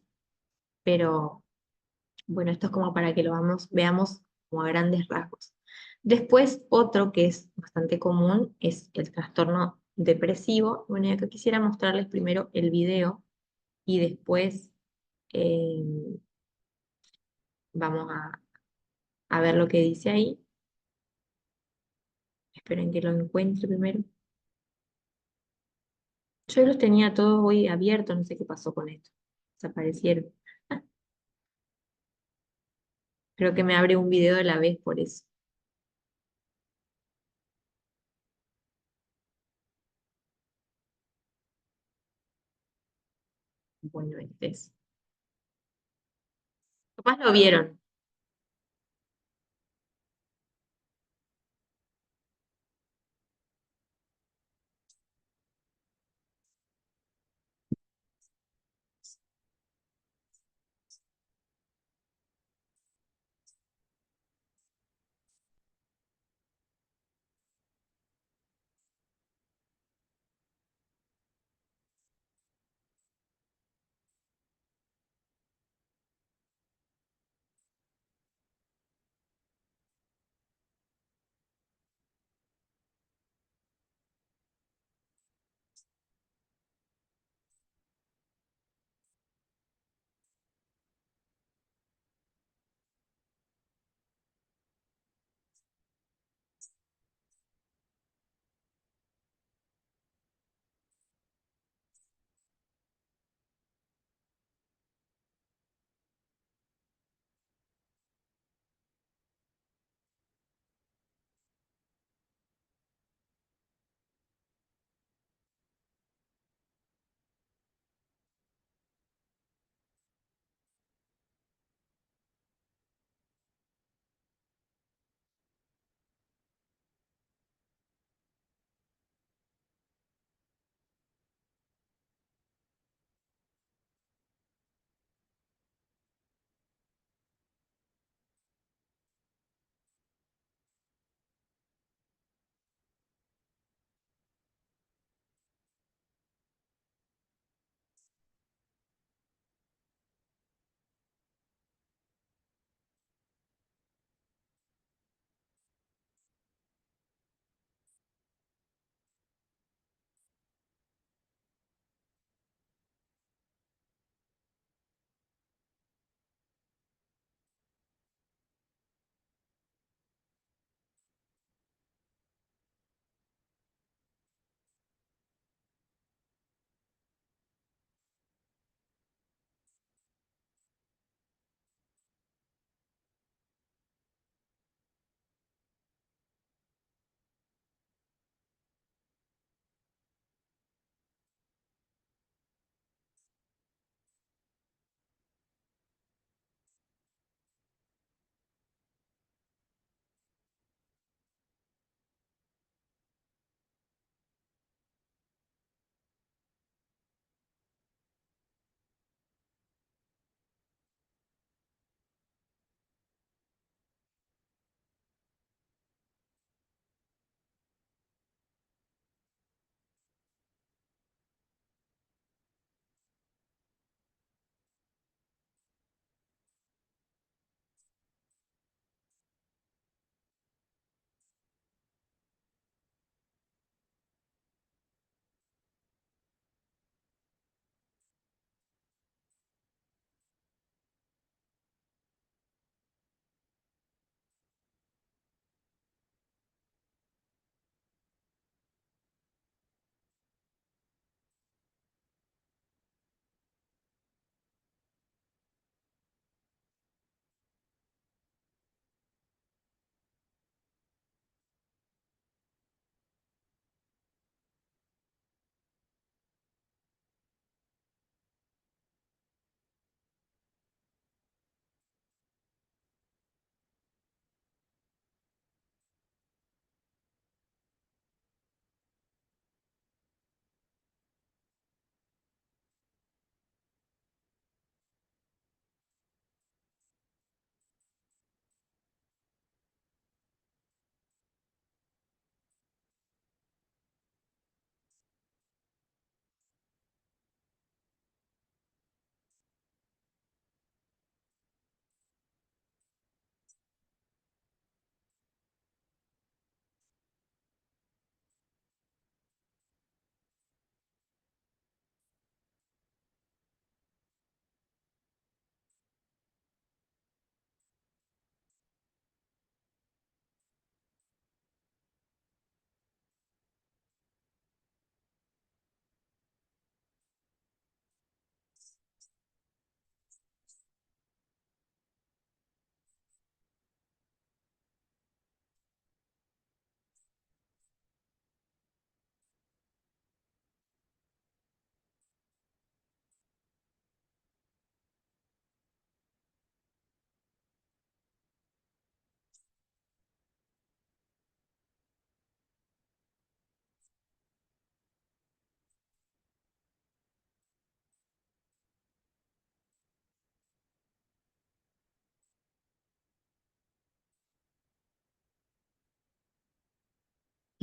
pero bueno, esto es como para que lo veamos como a grandes rasgos. Después, otro que es bastante común es el trastorno depresivo. Bueno, y acá quisiera mostrarles primero el video y después eh, vamos a ver lo que dice ahí. Esperen que lo encuentre primero. Yo los tenía todos hoy abiertos, no sé qué pasó con esto. Desaparecieron. Creo que me abre un video de la vez por eso. Bueno, este es. Capaz lo vieron.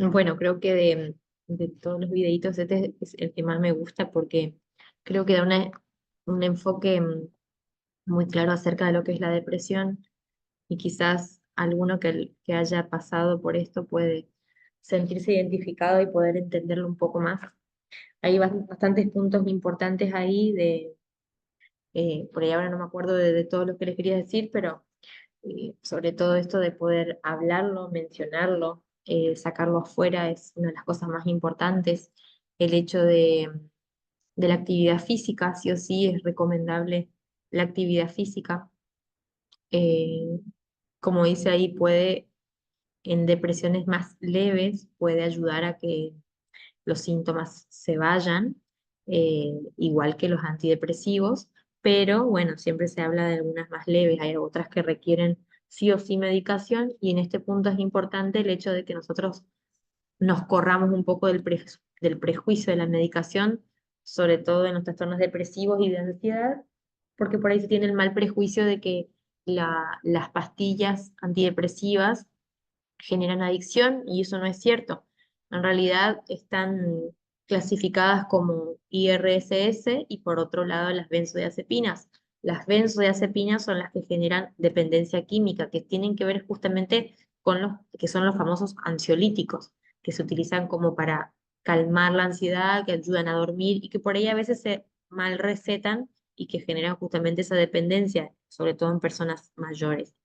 Bueno, creo que de todos los videitos este es el que más me gusta porque creo que da un enfoque muy claro acerca de lo que es la depresión y quizás alguno que haya pasado por esto puede sentirse identificado y poder entenderlo un poco más. Hay bastantes puntos importantes ahí por ahí ahora no me acuerdo de todo lo que les quería decir, pero sobre todo esto de poder hablarlo, mencionarlo, sacarlo afuera es una de las cosas más importantes. El hecho de la actividad física, sí o sí es recomendable la actividad física. Eh, Como dice ahí, en depresiones más leves, puede ayudar a que los síntomas se vayan, igual que los antidepresivos, pero bueno, siempre se habla de algunas más leves, hay otras que requieren sí o sí medicación y en este punto es importante el hecho de que nosotros nos corramos un poco del prejuicio de la medicación, sobre todo en los trastornos depresivos y de ansiedad, porque por ahí se tiene el mal prejuicio de que las pastillas antidepresivas generan adicción y eso no es cierto. En realidad están clasificadas como IRSS y por otro lado las benzodiazepinas. Las benzodiazepinas son las que generan dependencia química, que tienen que ver justamente con los que son los famosos ansiolíticos, que se utilizan como para calmar la ansiedad, que ayudan a dormir y que por ahí a veces se mal recetan y que generan justamente esa dependencia, sobre todo en personas mayores.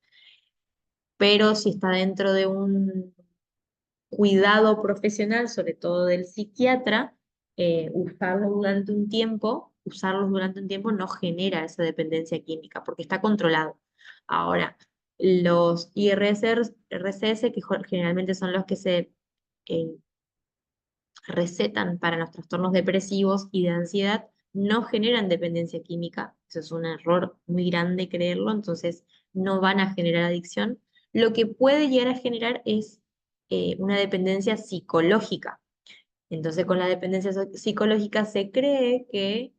Pero si está dentro de un cuidado profesional, sobre todo del psiquiatra, usarlos durante un tiempo no genera esa dependencia química porque está controlado. Ahora, los IRSS, que generalmente son los que se eh, recetan para los trastornos depresivos y de ansiedad, no generan dependencia química. Eso es un error muy grande creerlo, entonces no van a generar adicción. Lo que puede llegar a generar es una dependencia psicológica. Entonces, con la dependencia psicológica se cree que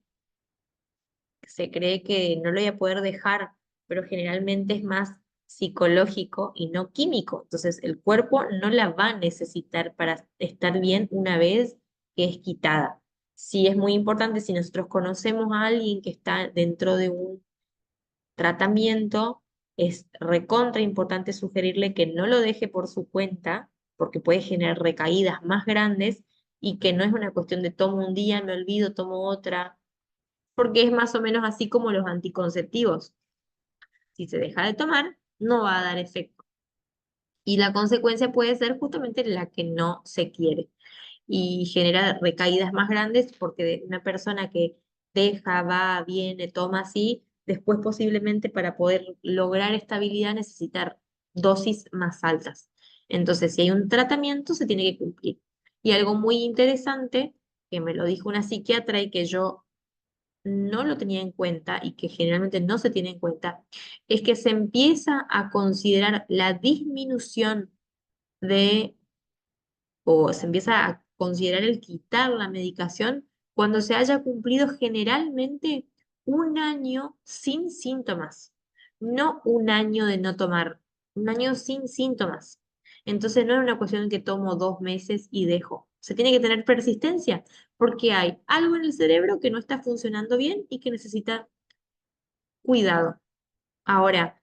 no lo voy a poder dejar, pero generalmente es más psicológico y no químico. Entonces, el cuerpo no la va a necesitar para estar bien una vez que es quitada. Sí es muy importante si nosotros conocemos a alguien que está dentro de un tratamiento, es recontra importante sugerirle que no lo deje por su cuenta, porque puede generar recaídas más grandes y que no es una cuestión de tomo un día, me olvido, tomo otra, porque es más o menos así como los anticonceptivos. Si se deja de tomar, no va a dar efecto. Y la consecuencia puede ser justamente la que no se quiere y genera recaídas más grandes porque de una persona que deja, va, viene, toma así, después posiblemente para poder lograr estabilidad necesitar dosis más altas. Entonces, si hay un tratamiento, se tiene que cumplir. Y algo muy interesante, que me lo dijo una psiquiatra y que yo no lo tenía en cuenta y que generalmente no se tiene en cuenta, es que se empieza a considerar la disminución de, o se empieza a considerar el quitar la medicación cuando se haya cumplido generalmente un año sin síntomas, no un año de no tomar, un año sin síntomas. Entonces no es una cuestión de que tomo 2 meses y dejo. Se tiene que tener persistencia porque hay algo en el cerebro que no está funcionando bien y que necesita cuidado. Ahora,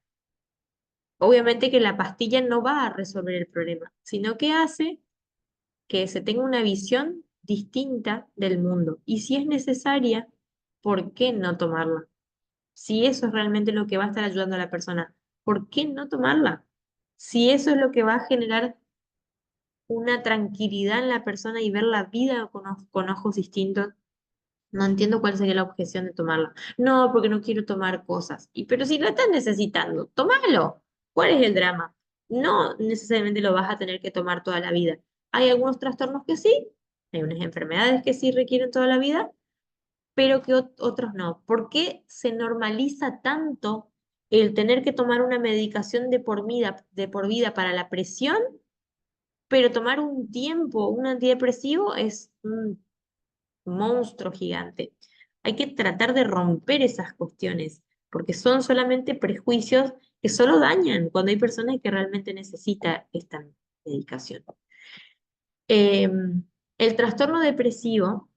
obviamente que la pastilla no va a resolver el problema, sino que hace que se tenga una visión distinta del mundo. Y si es necesaria, ¿por qué no tomarla? Si eso es realmente lo que va a estar ayudando a la persona, ¿por qué no tomarla? Si eso es lo que va a generar una tranquilidad en la persona y ver la vida con ojos distintos, no entiendo cuál sería la objeción de tomarla. No, porque no quiero tomar cosas. Pero si lo estás necesitando, tómalo. ¿Cuál es el drama? No necesariamente lo vas a tener que tomar toda la vida. Hay algunos trastornos que sí, hay unas enfermedades que sí requieren toda la vida, pero que otros no. ¿Por qué se normaliza tanto el tener que tomar una medicación de por vida para la presión, pero tomar un tiempo, un antidepresivo es un monstruo gigante? Hay que tratar de romper esas cuestiones, porque son solamente prejuicios que solo dañan cuando hay personas que realmente necesitan esta medicación. El trastorno depresivo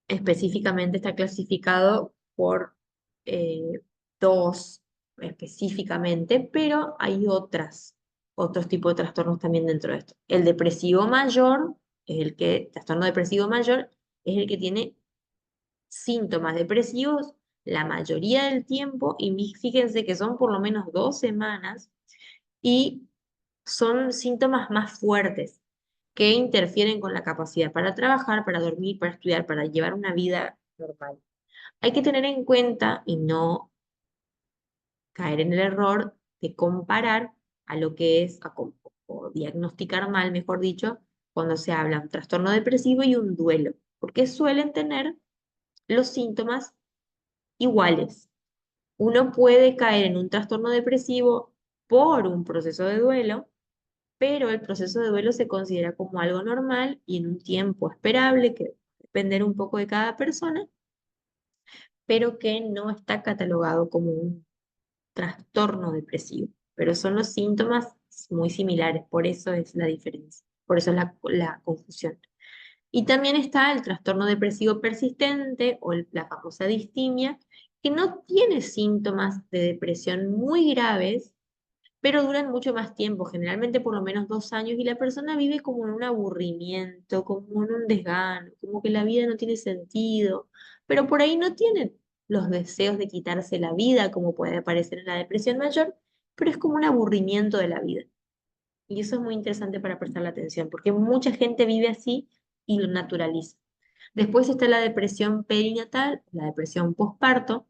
específicamente está clasificado por eh, dos específicamente, pero hay otros tipos de trastornos también dentro de esto. El depresivo mayor trastorno depresivo mayor es el que tiene síntomas depresivos la mayoría del tiempo y fíjense que son por lo menos 2 semanas y son síntomas más fuertes que interfieren con la capacidad para trabajar, para dormir, para estudiar, para llevar una vida normal. Hay que tener en cuenta y no caer en el error de comparar a lo que es, o diagnosticar mal, mejor dicho, cuando se habla de un trastorno depresivo y un duelo, porque suelen tener los síntomas iguales. Uno puede caer en un trastorno depresivo por un proceso de duelo, pero el proceso de duelo se considera como algo normal y en un tiempo esperable, que debe depender un poco de cada persona, pero que no está catalogado como un trastorno depresivo. Pero son los síntomas muy similares, por eso es la diferencia, por eso es la confusión. Y también está el trastorno depresivo persistente o la famosa distimia, que no tiene síntomas de depresión muy graves, pero duran mucho más tiempo, generalmente por lo menos 2 años, y la persona vive como en un aburrimiento, como en un desgano, como que la vida no tiene sentido, pero por ahí no tiene los deseos de quitarse la vida, como puede aparecer en la depresión mayor, pero es como un aburrimiento de la vida. Y eso es muy interesante para prestar la atención, porque mucha gente vive así y lo naturaliza. Después está la depresión perinatal, la depresión postparto,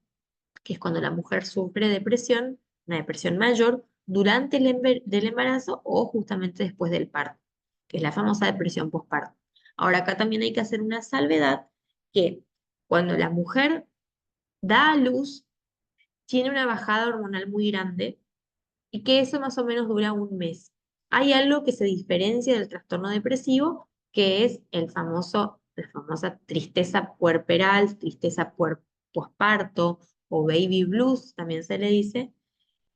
que es cuando la mujer sufre depresión, una depresión mayor, durante del embarazo o justamente después del parto, que es la famosa depresión postparto. Ahora acá también hay que hacer una salvedad que cuando la mujer da a luz, tiene una bajada hormonal muy grande y que eso más o menos dura un mes. Hay algo que se diferencia del trastorno depresivo, que es la famosa tristeza puerperal, posparto o baby blues, también se le dice,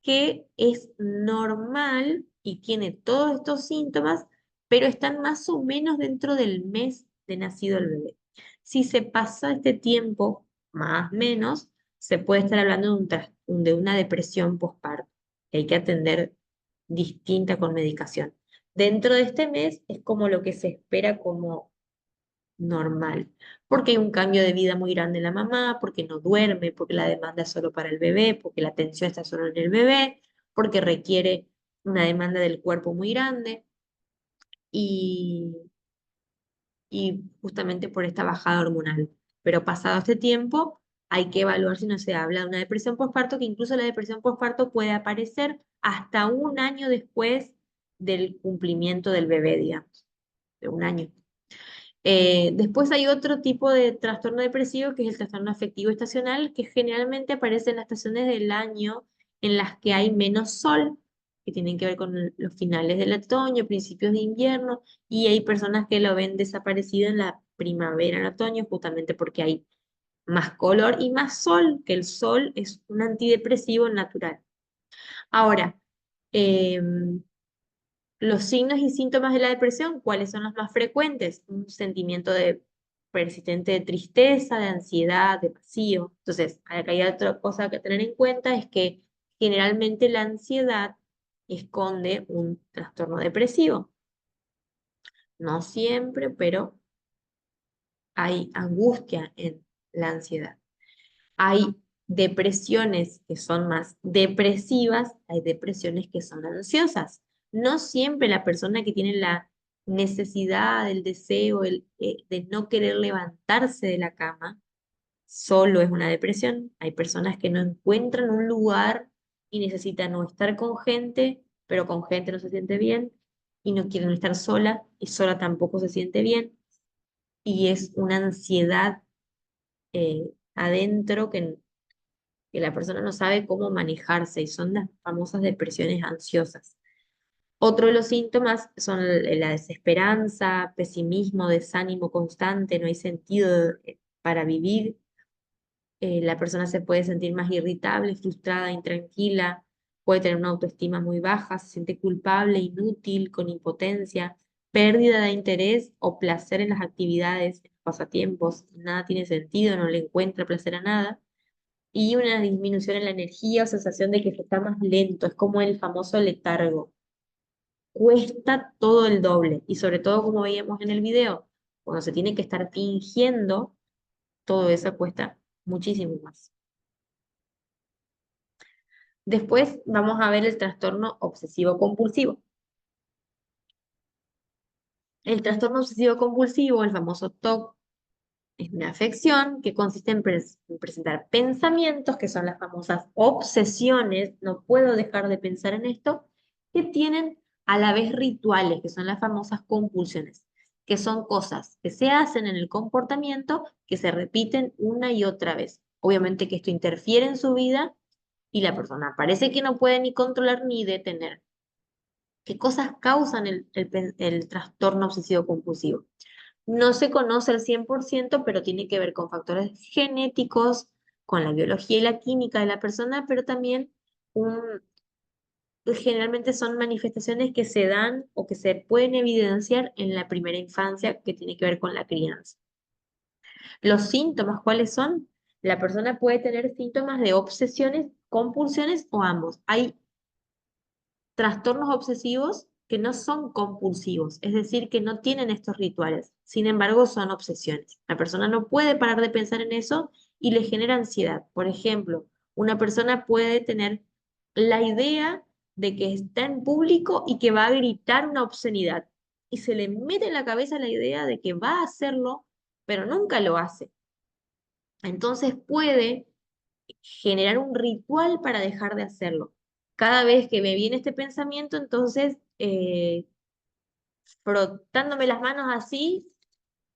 que es normal y tiene todos estos síntomas, pero están más o menos dentro del mes de nacido el bebé. Si se pasa este tiempo, más o menos, se puede estar hablando de una depresión postparto, que hay que atender distinta con medicación. Dentro de este mes es como lo que se espera como normal, porque hay un cambio de vida muy grande en la mamá, porque no duerme, porque la demanda es solo para el bebé, porque la atención está solo en el bebé, porque requiere una demanda del cuerpo muy grande y, y justamente por esta bajada hormonal. Pero pasado este tiempo, hay que evaluar si no se habla de una depresión postparto, que incluso la depresión postparto puede aparecer hasta un año después del cumplimiento del bebé, digamos, de un año. Después hay otro tipo de trastorno depresivo que es el trastorno afectivo estacional, que generalmente aparece en las estaciones del año en las que hay menos sol, que tienen que ver con los finales del otoño, principios de invierno, y hay personas que lo ven desaparecido en la primavera, en otoño, justamente porque hay más color y más sol, que el sol es un antidepresivo natural. Ahora, em, los signos y síntomas de la depresión, ¿cuáles son los más frecuentes? Un sentimiento persistente de tristeza, de ansiedad, de vacío. Entonces, acá hay otra cosa que tener en cuenta, es que generalmente la ansiedad esconde un trastorno depresivo. No siempre, pero hay angustia en la ansiedad. Hay depresiones que son más depresivas, hay depresiones que son ansiosas. No siempre la persona que tiene la necesidad, el deseo, de no querer levantarse de la cama, solo es una depresión. Hay personas que no encuentran un lugar y necesitan no estar con gente, pero con gente no se siente bien, y no quieren estar sola, y sola tampoco se siente bien, y es una ansiedad adentro que la persona no sabe cómo manejarse y son las famosas depresiones ansiosas. Otro de los síntomas son la desesperanza, pesimismo, desánimo constante, no hay sentido para vivir. La persona se puede sentir más irritable, frustrada, intranquila, puede tener una autoestima muy baja, se siente culpable, inútil, con impotencia, pérdida de interés o placer en las actividades, en los pasatiempos, nada tiene sentido, no le encuentra placer a nada, y una disminución en la energía o sensación de que se está más lento, es como el famoso letargo. Cuesta todo el doble, y sobre todo como veíamos en el video, cuando se tiene que estar fingiendo, todo eso cuesta muchísimo más. Después vamos a ver el trastorno obsesivo compulsivo. El trastorno obsesivo compulsivo, el famoso TOC, es una afección que consiste en presentar pensamientos, que son las famosas obsesiones, no puedo dejar de pensar en esto, que tienen a la vez rituales, que son las famosas compulsiones, que son cosas que se hacen en el comportamiento que se repiten una y otra vez. Obviamente que esto interfiere en su vida y la persona parece que no puede ni controlar ni detener. ¿Qué cosas causan el trastorno obsesivo compulsivo? No se conoce al 100%, pero tiene que ver con factores genéticos, con la biología y la química de la persona, pero también generalmente son manifestaciones que se dan o que se pueden evidenciar en la primera infancia, que tiene que ver con la crianza. Los síntomas, ¿cuáles son? La persona puede tener síntomas de obsesiones, compulsiones o ambos. Hay trastornos obsesivos que no son compulsivos, es decir, que no tienen estos rituales. Sin embargo, son obsesiones. La persona no puede parar de pensar en eso y le genera ansiedad. Por ejemplo, una persona puede tener la idea de que está en público y que va a gritar una obscenidad y se le mete en la cabeza la idea de que va a hacerlo, pero nunca lo hace. Entonces puede generar un ritual para dejar de hacerlo. Cada vez que me viene este pensamiento, entonces, frotándome las manos así,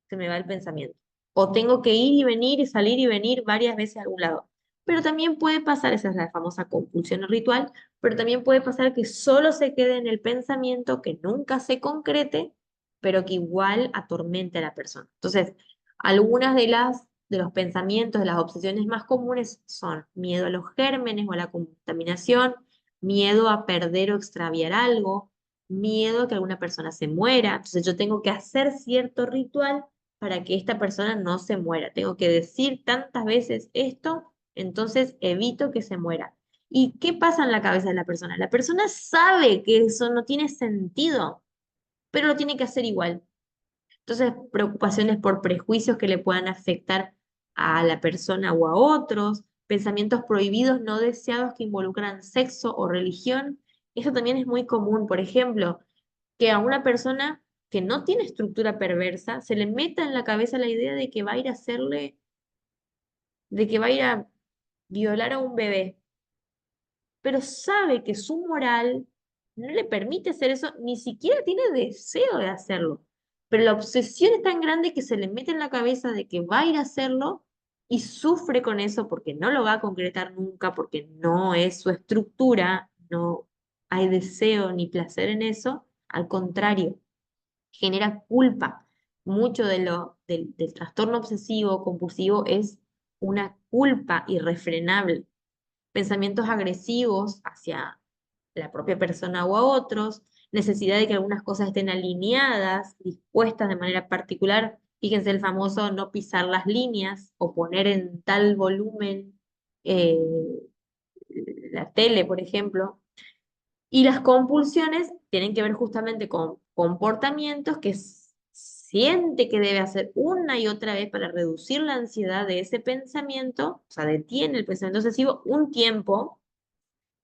se me va el pensamiento. O tengo que ir y venir y salir y venir varias veces a algún lado. Pero también puede pasar, esa es la famosa compulsión ritual, pero también puede pasar que solo se quede en el pensamiento, que nunca se concrete, pero que igual atormente a la persona. Entonces, algunas de los pensamientos, de las obsesiones más comunes son miedo a los gérmenes o a la contaminación, miedo a perder o extraviar algo, miedo a que alguna persona se muera. Entonces yo tengo que hacer cierto ritual para que esta persona no se muera. Tengo que decir tantas veces esto, entonces evito que se muera. ¿Y qué pasa en la cabeza de la persona? La persona sabe que eso no tiene sentido, pero lo tiene que hacer igual. Entonces, preocupaciones por prejuicios que le puedan afectar a la persona o a otros, pensamientos prohibidos no deseados que involucran sexo o religión. Eso también es muy común. Por ejemplo, que a una persona que no tiene estructura perversa se le meta en la cabeza la idea de que va a ir a hacerle, de que va a ir a violar a un bebé, pero sabe que su moral no le permite hacer eso, ni siquiera tiene deseo de hacerlo. Pero la obsesión es tan grande que se le mete en la cabeza de que va a ir a hacerlo y sufre con eso porque no lo va a concretar nunca, porque no es su estructura, no hay deseo ni placer en eso. Al contrario, genera culpa. Mucho del trastorno obsesivo compulsivo es una culpa irrefrenable, pensamientos agresivos hacia la propia persona o a otros, necesidad de que algunas cosas estén alineadas, dispuestas de manera particular. Fíjense el famoso no pisar las líneas o poner en tal volumen eh, la tele, por ejemplo. Y las compulsiones tienen que ver justamente con comportamientos que siente que debe hacer una y otra vez para reducir la ansiedad de ese pensamiento, o sea, detiene el pensamiento obsesivo un tiempo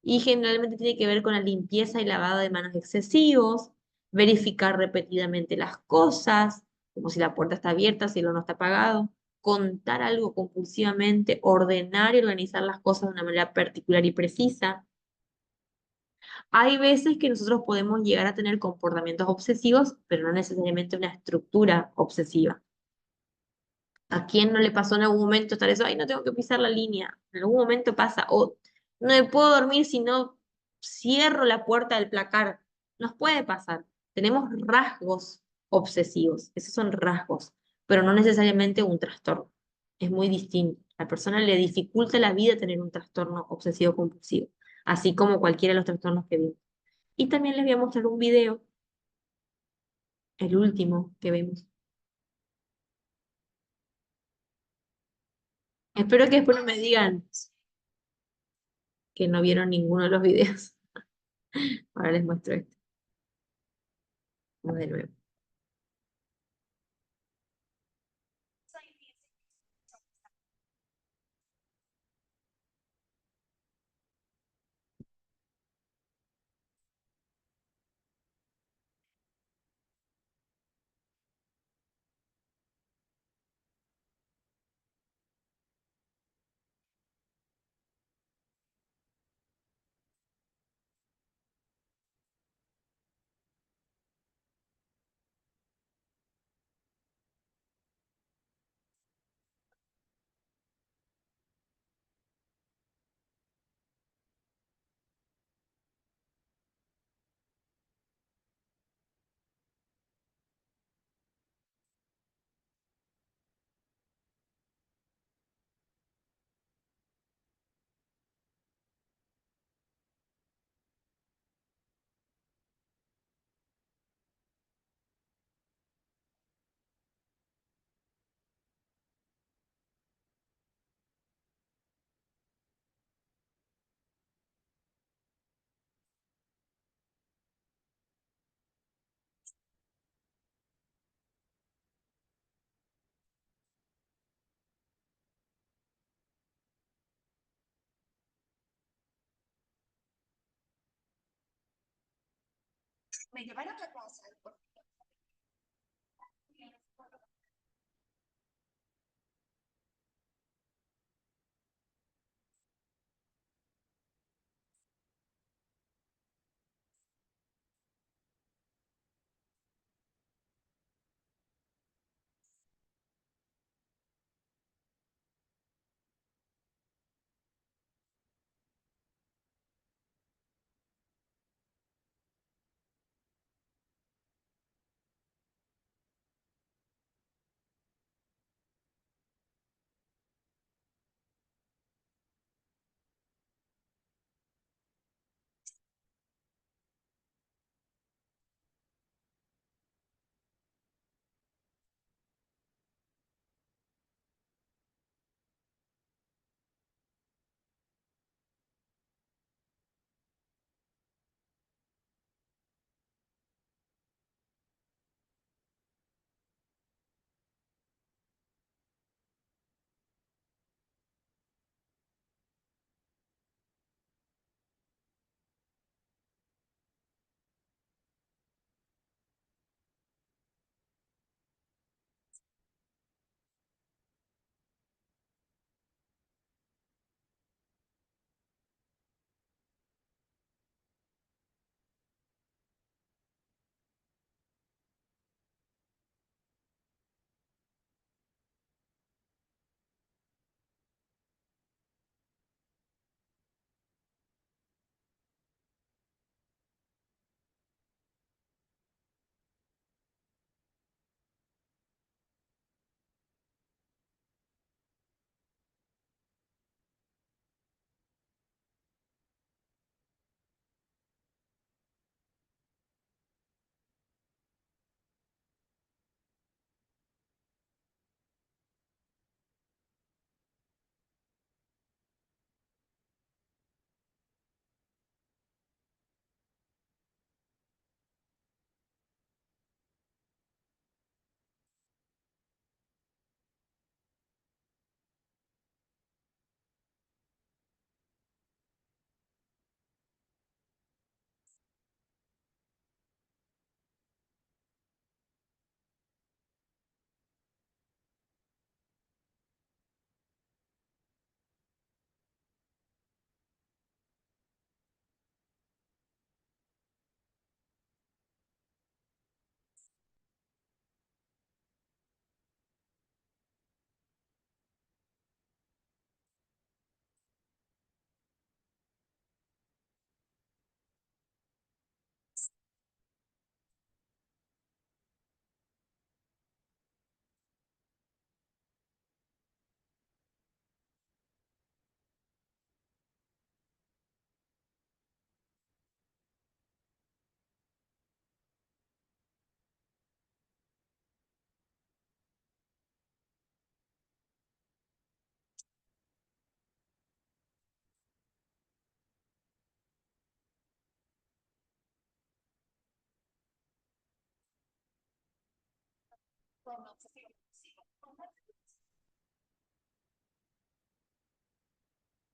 y generalmente tiene que ver con la limpieza y lavado de manos excesivos, verificar repetidamente las cosas, como si la puerta está abierta, si el horno está apagado, contar algo compulsivamente, ordenar y organizar las cosas de una manera particular y precisa. Hay veces que nosotros podemos llegar a tener comportamientos obsesivos, pero no necesariamente una estructura obsesiva. ¿A quién no le pasó en algún momento estar eso? Ay, no tengo que pisar la línea. En algún momento pasa. O no me puedo dormir si no cierro la puerta del placar. Nos puede pasar. Tenemos rasgos obsesivos. Esos son rasgos, pero no necesariamente un trastorno. Es muy distinto. A la persona le dificulta la vida tener un trastorno obsesivo compulsivo, así como cualquiera de los trastornos que vimos. Y también les voy a mostrar un video el último que vimos. Espero que después no me digan que no vieron ninguno de los videos. Ahora les muestro este. Vamos de nuevo.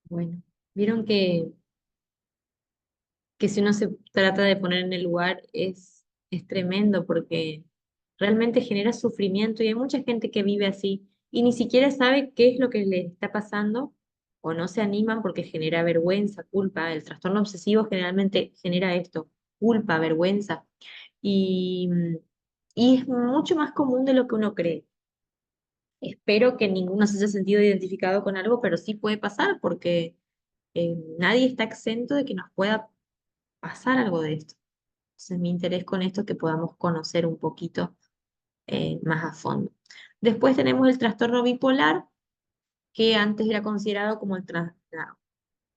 Bueno, vieron que si uno se trata de poner en el lugar es tremendo porque realmente genera sufrimiento y hay mucha gente que vive así y ni siquiera sabe qué es lo que le está pasando o no se animan porque genera vergüenza, culpa. El trastorno obsesivo generalmente genera esto, culpa, vergüenza y, y es mucho más común de lo que uno cree. Espero que ninguno se haya sentido identificado con algo, pero sí puede pasar porque nadie está exento de que nos pueda pasar algo de esto. Entonces, mi interés con esto es que podamos conocer un poquito más a fondo. Después tenemos el trastorno bipolar, que antes era considerado como la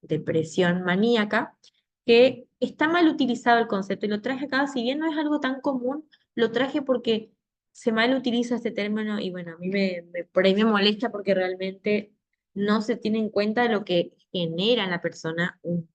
depresión maníaca, que está mal utilizado el concepto y lo traje acá, si bien no es algo tan común, lo traje porque se mal utiliza este término y bueno, a mí por ahí me molesta porque realmente no se tiene en cuenta lo que genera en la persona un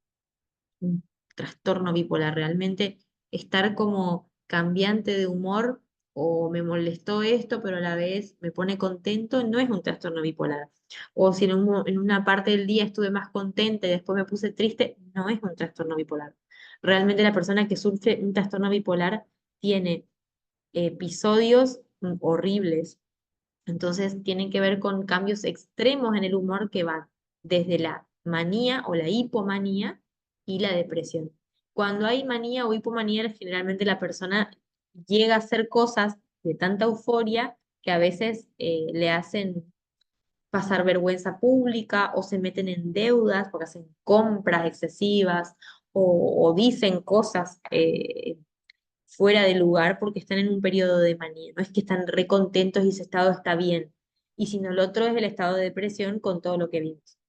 trastorno bipolar, realmente estar como cambiante de humor o me molestó esto, pero a la vez me pone contento, no es un trastorno bipolar. O si en una parte del día estuve más contenta y después me puse triste, no es un trastorno bipolar. Realmente la persona que sufre un trastorno bipolar tiene episodios horribles, entonces tienen que ver con cambios extremos en el humor que van desde la manía o la hipomanía y la depresión. Cuando hay manía o hipomanía, generalmente la persona llega a hacer cosas de tanta euforia que a veces le hacen pasar vergüenza pública o se meten en deudas porque hacen compras excesivas o dicen cosas fuera de lugar porque están en un periodo de manía. No es que están recontentos y ese estado está bien. Y sino lo otro es el estado de depresión con todo lo que vimos.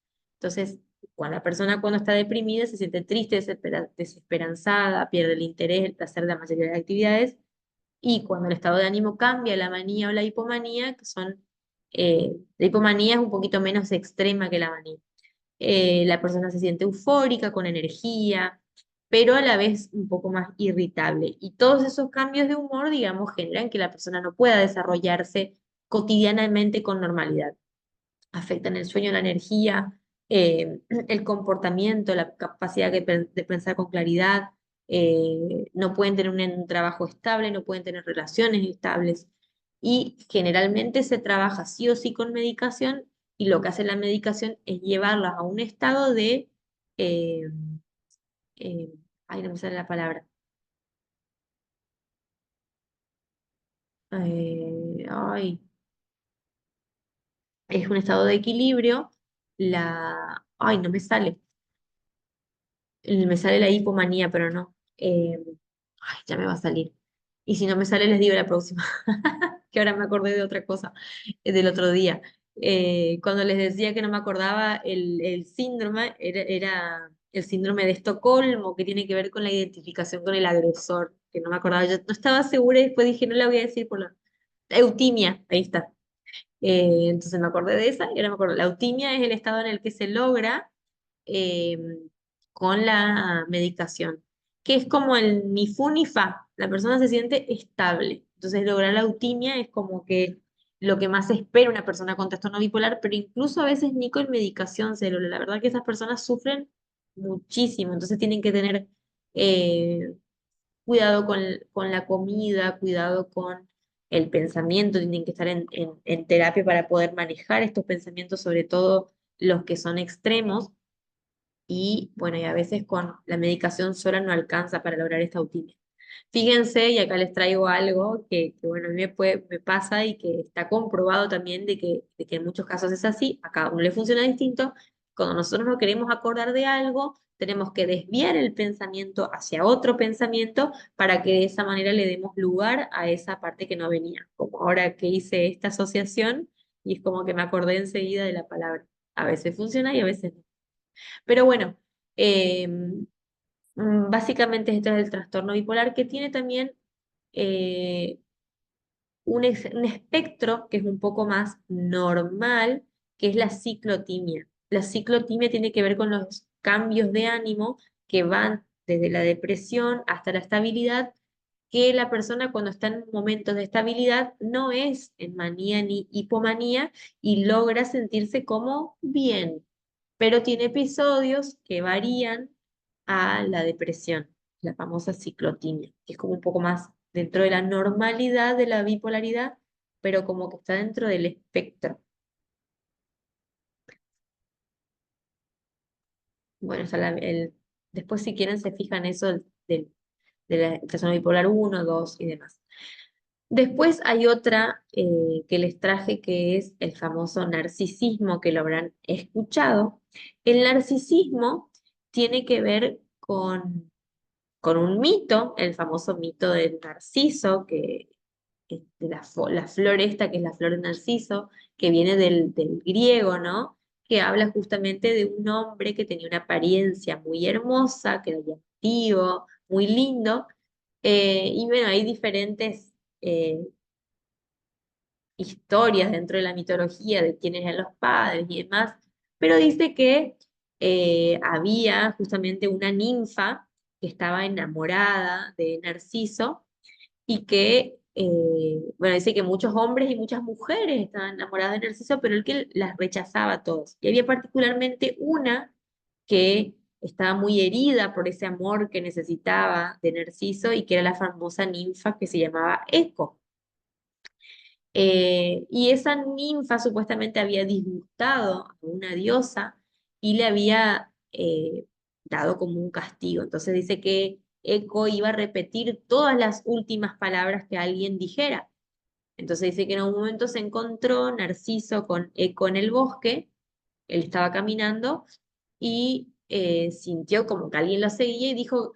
Entonces, cuando la persona cuando está deprimida se siente triste, desesperanzada, pierde el interés, de hacer la mayoría de las actividades. Y cuando el estado de ánimo cambia, la manía o la hipomanía, que son, la hipomanía es un poquito menos extrema que la manía. La persona se siente eufórica, con energía, pero a la vez un poco más irritable. Y todos esos cambios de humor, digamos, generan que la persona no pueda desarrollarse cotidianamente con normalidad. Afectan el sueño, la energía, el comportamiento, la capacidad de pensar con claridad. No pueden tener un trabajo estable, no pueden tener relaciones estables. Y generalmente se trabaja sí o sí con medicación y lo que hace la medicación es llevarlas a un estado de, eh, eh, ay, no me sale la palabra, ay, es un estado de equilibrio, ay, no me sale, me sale la hipomanía, pero no, ay, ya me va a salir. Y si no me sale, les digo la próxima, que ahora me acordé de otra cosa, del otro día. Cuando les decía que no me acordaba, el síndrome era el síndrome de Estocolmo, que tiene que ver con la identificación con el agresor, que no me acordaba. Yo no estaba segura y después dije, no la voy a decir por la... Eutimia, ahí está. Entonces me acordé de esa y ahora me acuerdo. La eutimia es el estado en el que se logra eh, con la medicación, que es como el ni fu ni fa. La persona se siente estable. Entonces lograr la eutimia es como que lo que más espera una persona con trastorno bipolar, pero incluso a veces ni con medicación se logra. La verdad que esas personas sufren muchísimo, entonces tienen que tener cuidado con la comida, cuidado con el pensamiento, tienen que estar en terapia para poder manejar estos pensamientos, sobre todo los que son extremos, y bueno, y a veces con la medicación sola no alcanza para lograr esta autonomía. Fíjense, y acá les traigo algo bueno, a mí me pasa y que está comprobado también de que en muchos casos es así, a cada uno le funciona distinto. Cuando nosotros nos queremos acordar de algo, tenemos que desviar el pensamiento hacia otro pensamiento para que de esa manera le demos lugar a esa parte que no venía. Como ahora que hice esta asociación y es como que me acordé enseguida de la palabra. A veces funciona y a veces no. Pero bueno, eh, básicamente esto es el trastorno bipolar que tiene también eh, un espectro que es un poco más normal, que es la ciclotimia. La ciclotimia tiene que ver con los cambios de ánimo que van desde la depresión hasta la estabilidad, que la persona cuando está en momentos de estabilidad no es en manía ni hipomanía y logra sentirse como bien, pero tiene episodios que varían a la depresión, la famosa ciclotimia, que es como un poco más dentro de la normalidad de la bipolaridad, pero como que está dentro del espectro. Bueno, o sea, después si quieren se fijan eso de la trastorno bipolar uno 2 y demás. Después hay otra que les traje que es el famoso narcisismo, que lo habrán escuchado. El narcisismo tiene que ver con un mito, el famoso mito del narciso, que es de la flor esta, que es la flor de narciso, que viene del griego, ¿no? Que habla justamente de un hombre que tenía una apariencia muy hermosa, que era llamativo, muy lindo. Y bueno, hay diferentes historias dentro de la mitología de quiénes eran los padres y demás, pero dice que había justamente una ninfa que estaba enamorada de Narciso y que, bueno, dice que muchos hombres y muchas mujeres estaban enamoradas de Narciso, pero él que las rechazaba a todos. Y había particularmente una que estaba muy herida por ese amor que necesitaba de Narciso y que era la famosa ninfa que se llamaba Eco. Y esa ninfa supuestamente había disgustado a una diosa y le había dado como un castigo. Entonces dice que Eco iba a repetir todas las últimas palabras que alguien dijera. Entonces dice que en un momento se encontró Narciso con Eco en el bosque, él estaba caminando y sintió como que alguien lo seguía y dijo,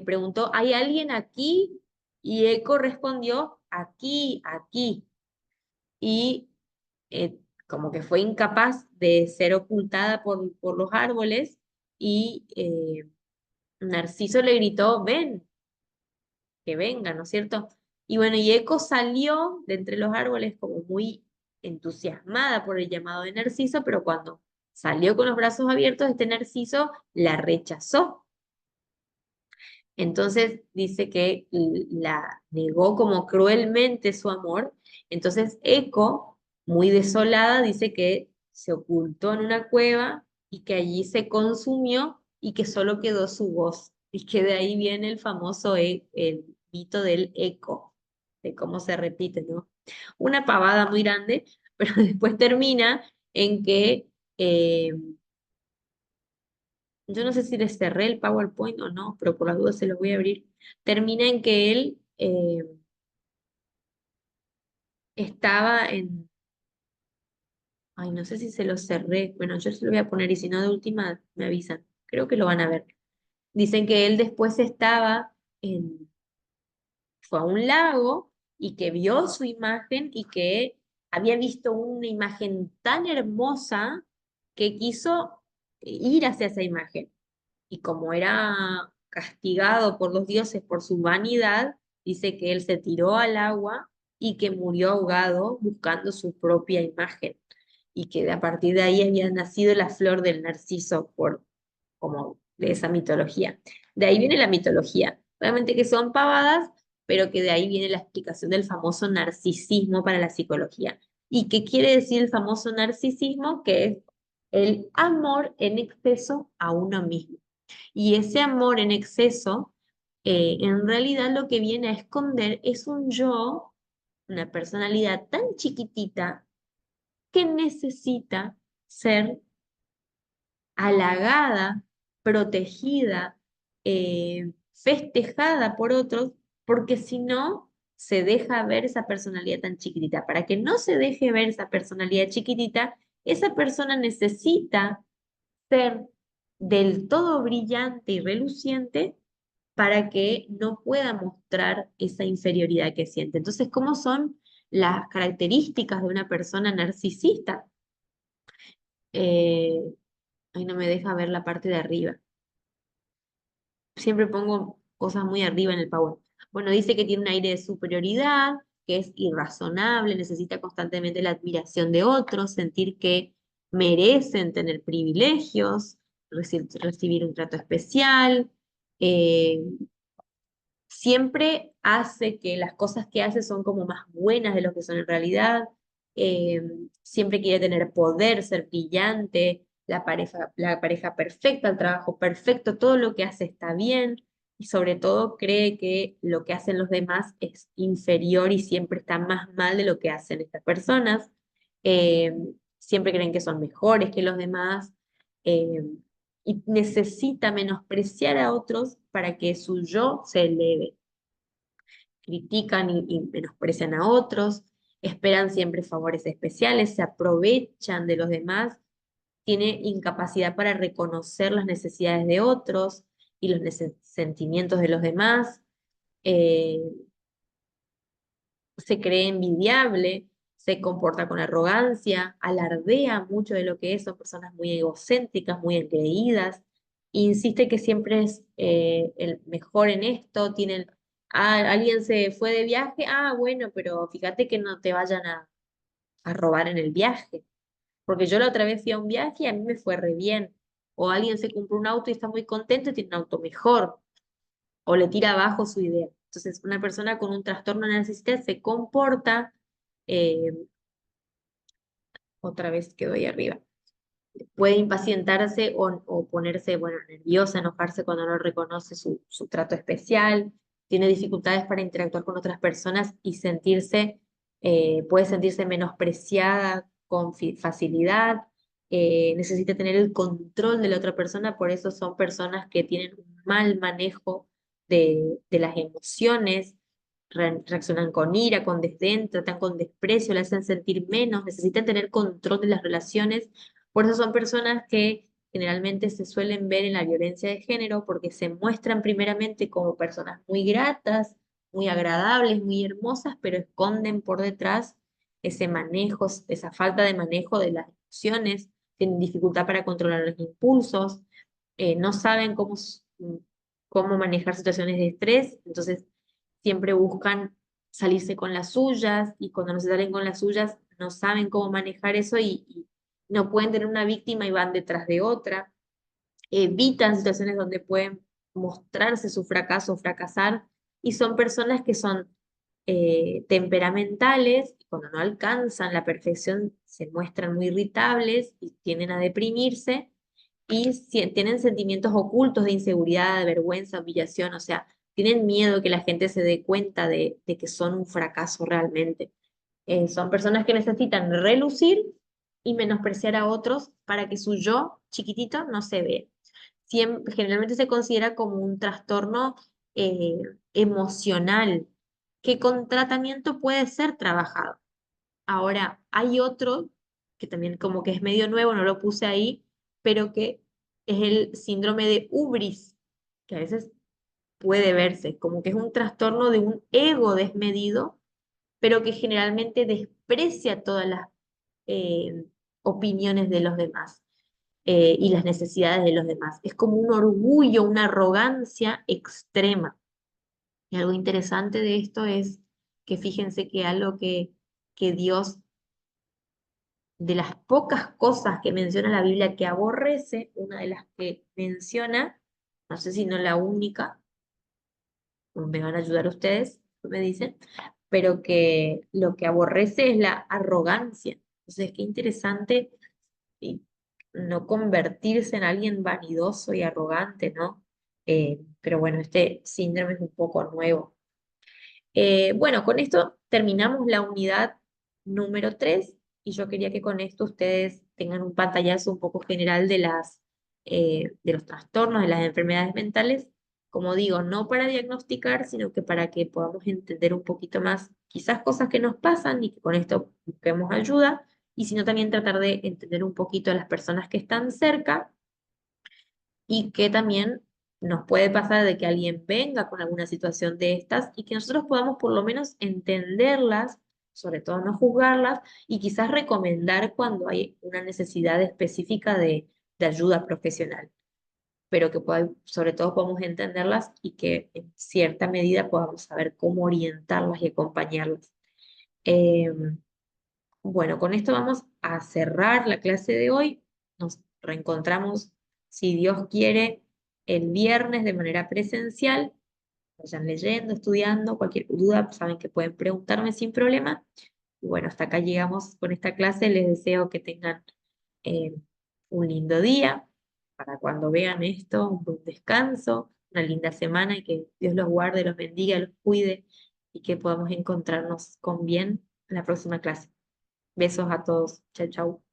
preguntó, ¿hay alguien aquí? Y Eco respondió, aquí, aquí y como que fue incapaz de ser ocultada por los árboles y Narciso le gritó, ven, que venga, ¿no es cierto? Y bueno, y Eco salió de entre los árboles como muy entusiasmada por el llamado de Narciso, pero cuando salió con los brazos abiertos, este Narciso la rechazó. Entonces dice que la negó como cruelmente su amor. Entonces Eco, muy desolada, dice que se ocultó en una cueva y que allí se consumió y que solo quedó su voz. Y que de ahí viene el famoso el mito del eco, de cómo se repite, ¿no? Una pavada muy grande, pero después termina en que yo no sé si les cerré el PowerPoint o no, pero por las dudas se los voy a abrir. Termina en que él estaba en... Ay, no sé si se los cerré. Bueno, yo se lo voy a poner y si no, de última me avisan. Creo que lo van a ver. Dicen que él después estaba en... Fue a un lago y que vio su imagen y que había visto una imagen tan hermosa que quiso ir hacia esa imagen. Y como era castigado por los dioses por su vanidad, dice que él se tiró al agua y que murió ahogado buscando su propia imagen, y que a partir de ahí había nacido la flor del narciso por como de esa mitología. De ahí viene la mitología. Obviamente que son pavadas, pero que de ahí viene la explicación del famoso narcisismo para la psicología. ¿Y qué quiere decir el famoso narcisismo? Que es el amor en exceso a uno mismo. Y ese amor en exceso, en realidad lo que viene a esconder es un yo, una personalidad tan chiquitita que necesita ser halagada, protegida, festejada por otros, porque si no, se deja ver esa personalidad tan chiquitita. Para que no se deje ver esa personalidad chiquitita, esa persona necesita ser del todo brillante y reluciente para que no pueda mostrar esa inferioridad que siente. Entonces, ¿cómo son las características de una persona narcisista? Eh, Ay, no me deja ver la parte de arriba. Siempre pongo cosas muy arriba en el Power. Bueno, dice que tiene un aire de superioridad, que es irrazonable, necesita constantemente la admiración de otros, sentir que merecen tener privilegios, recibir un trato especial, eh, siempre hace que las cosas que hace son como más buenas de lo que son en realidad. eh, Siempre quiere tener poder, ser brillante, la pareja perfecta, el trabajo perfecto, todo lo que hace está bien y sobre todo cree que lo que hacen los demás es inferior y siempre está más mal de lo que hacen estas personas. Eh, Siempre creen que son mejores que los demás. eh, y necesita menospreciar a otros para que su yo se eleve. Critican y menosprecian a otros, esperan siempre favores especiales, se aprovechan de los demás, tiene incapacidad para reconocer las necesidades de otros y los sentimientos de los demás. eh, Se cree envidiable, se comporta con arrogancia, alardea mucho de lo que es, son personas muy egocéntricas, muy engreídas, insiste que siempre es el mejor en esto, tienen, alguien se fue de viaje, bueno, pero fíjate que no te vayan a robar en el viaje, porque yo la otra vez fui a un viaje y a mí me fue re bien, o alguien se compró un auto y está muy contento y tiene un auto mejor, o le tira abajo su idea. Entonces, una persona con un trastorno narcisista se comporta, eh, otra vez quedo ahí arriba, puede impacientarse o ponerse, bueno, nerviosa, enojarse cuando no reconoce su trato especial, tiene dificultades para interactuar con otras personas y puede sentirse menospreciada con facilidad, necesita tener el control de la otra persona, por eso son personas que tienen un mal manejo de las emociones. Reaccionan con ira, con desdén, tratan con desprecio, le hacen sentir menos, necesitan tener control de las relaciones, por eso son personas que generalmente se suelen ver en la violencia de género porque se muestran primeramente como personas muy gratas, muy agradables, muy hermosas, pero esconden por detrás ese manejo, esa falta de manejo de las emociones, tienen dificultad para controlar los impulsos, no saben cómo manejar situaciones de estrés, entonces siempre buscan salirse con las suyas y cuando no se salen con las suyas no saben cómo manejar eso y no pueden tener una víctima y van detrás de otra, evitan situaciones donde pueden mostrarse su fracaso o fracasar, y son personas que son temperamentales, y cuando no alcanzan la perfección se muestran muy irritables y tienden a deprimirse, y tienen sentimientos ocultos de inseguridad, de vergüenza, humillación, o sea, tienen miedo que la gente se dé cuenta de que son un fracaso realmente. Son personas que necesitan relucir y menospreciar a otros para que su yo chiquitito no se vea. Generalmente se considera como un trastorno eh, emocional que con tratamiento puede ser trabajado. Ahora, hay otro que también como que es medio nuevo, no lo puse ahí, pero que es el síndrome de Ubris, que a veces puede verse como que es un trastorno de un ego desmedido, pero que generalmente desprecia todas las eh, opiniones de los demás y las necesidades de los demás. Es como un orgullo, una arrogancia extrema. Y algo interesante de esto es que fíjense que algo que Dios, de las pocas cosas que menciona la Biblia que aborrece, una de las que menciona, no sé si no la única, me van a ayudar ustedes, me dicen, pero que lo que aborrece es la arrogancia. Entonces, qué interesante y no convertirse en alguien vanidoso y arrogante, ¿no? Pero bueno, este síndrome es un poco nuevo. Bueno, con esto terminamos la unidad número 3 y yo quería que con esto ustedes tengan un pantallazo un poco general de los trastornos, de las enfermedades mentales. Como digo, no para diagnosticar, sino que para que podamos entender un poquito más quizás cosas que nos pasan y que con esto busquemos ayuda, y sino también tratar de entender un poquito a las personas que están cerca y que también nos puede pasar de que alguien venga con alguna situación de estas y que nosotros podamos por lo menos entenderlas, sobre todo no juzgarlas y quizás recomendar cuando hay una necesidad específica de ayuda profesional, pero que sobre todo podamos entenderlas y que en cierta medida podamos saber cómo orientarlas y acompañarlas. Bueno, con esto vamos a cerrar la clase de hoy. Nos reencontramos, si Dios quiere, el viernes de manera presencial vayan leyendo, estudiando, cualquier duda, saben que pueden preguntarme sin problema. Y bueno, hasta acá llegamos con esta clase. Les deseo que tengan eh, un lindo día para cuando vean esto, un buen descanso, una linda semana y que Dios los guarde, los bendiga, los cuide y que podamos encontrarnos con bien en la próxima clase. Besos a todos. Chau, chau.